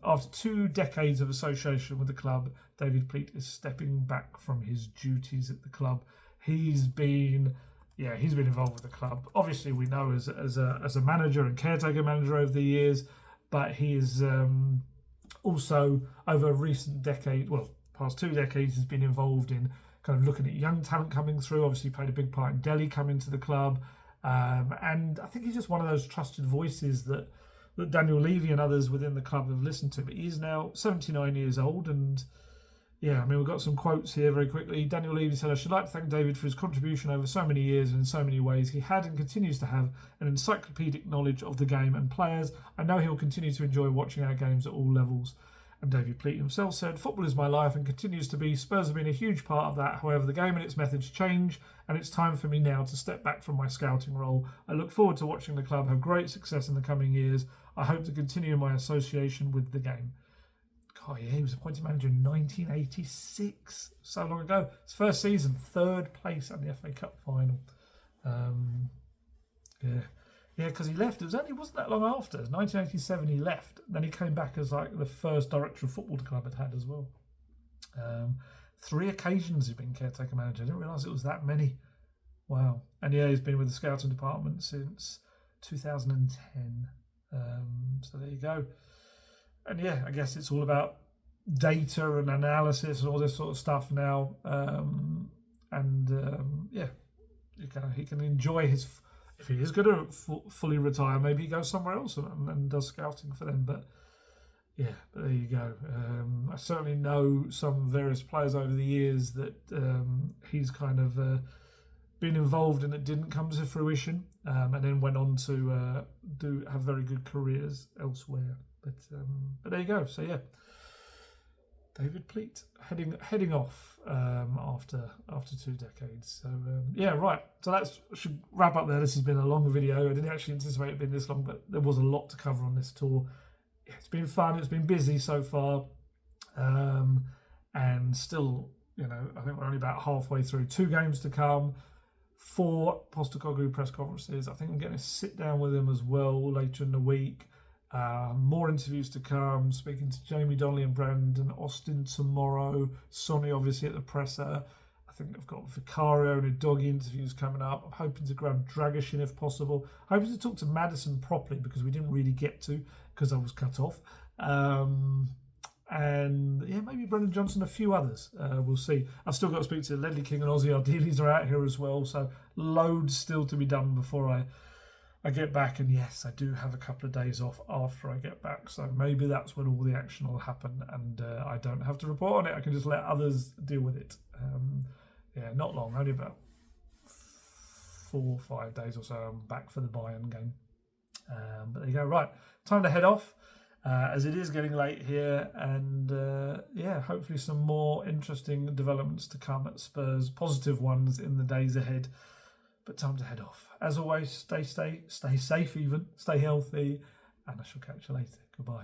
After 2 decades of association with the club, David Pleet is stepping back from his duties at the club. He's been involved with the club. Obviously, we know as a manager and caretaker manager over the years, but he is also over a recent decade, past 2 decades, has been involved in kind of looking at young talent coming through. Obviously played a big part in Delhi coming to the club. And I think he's just one of those trusted voices that Daniel Levy and others within the club have listened to. But he's now 79 years old. And yeah, I mean, we've got some quotes here very quickly. Daniel Levy said, "I should like to thank David for his contribution over so many years and in so many ways. He had and continues to have an encyclopedic knowledge of the game and players. I know he'll continue to enjoy watching our games at all levels." And David Pleet himself said, "Football is my life and continues to be. Spurs have been a huge part of that. However, the game and its methods change, and it's time for me now to step back from my scouting role. I look forward to watching the club have great success in the coming years. I hope to continue my association with the game." God, yeah, he was appointed manager in 1986, so long ago. His first season, 3rd place at the FA Cup final. Yeah, because he left. It wasn't that long after. It was 1987 he left. Then he came back as like the first director of football the club had as well. 3 occasions he's been caretaker manager. I didn't realise it was that many. Wow. And yeah, he's been with the scouting department since 2010. So there you go. And yeah, I guess it's all about data and analysis and all this sort of stuff now. Yeah, he can enjoy his. If he is going to fully retire, maybe he goes somewhere else and does scouting for them. But yeah, there you go. I certainly know some various players over the years that he's kind of been involved in that didn't come to fruition, and then went on to have very good careers elsewhere. But there you go. So yeah, David Pleet heading off after 2 decades. So yeah, right. So that should wrap up there. This has been a long video. I didn't actually anticipate it being this long, but there was a lot to cover on this tour. Yeah, it's been fun. It's been busy so far, and still, I think we're only about halfway through. 2 games to come. 4 Postecoglou press conferences. I think I'm getting to sit down with him as well later in the week. More interviews to come, speaking to Jamie Donley and Brandon Austin tomorrow. Sonny obviously at the presser. I think I've got Vicario and Udogi interviews coming up. I'm hoping to grab Dragishin if possible. Hoping to talk to Maddison properly, because we didn't really get to because I was cut off. And yeah, maybe Brendan Johnson, a few others. We'll see. I've still got to speak to Ledley King and Ozzy Ardiles are out here as well. So loads still to be done before I get back. And yes, I do have a couple of days off after I get back. So maybe that's when all the action will happen and I don't have to report on it. I can just let others deal with it. Yeah, not long, only about 4 or 5 days or so. I'm back for the Bayern game. But there you go. Right, time to head off. as it is getting late here, and yeah, hopefully some more interesting developments to come at Spurs, positive ones in the days ahead. But time to head off. As always, stay safe, even stay healthy, and I shall catch you later. Goodbye.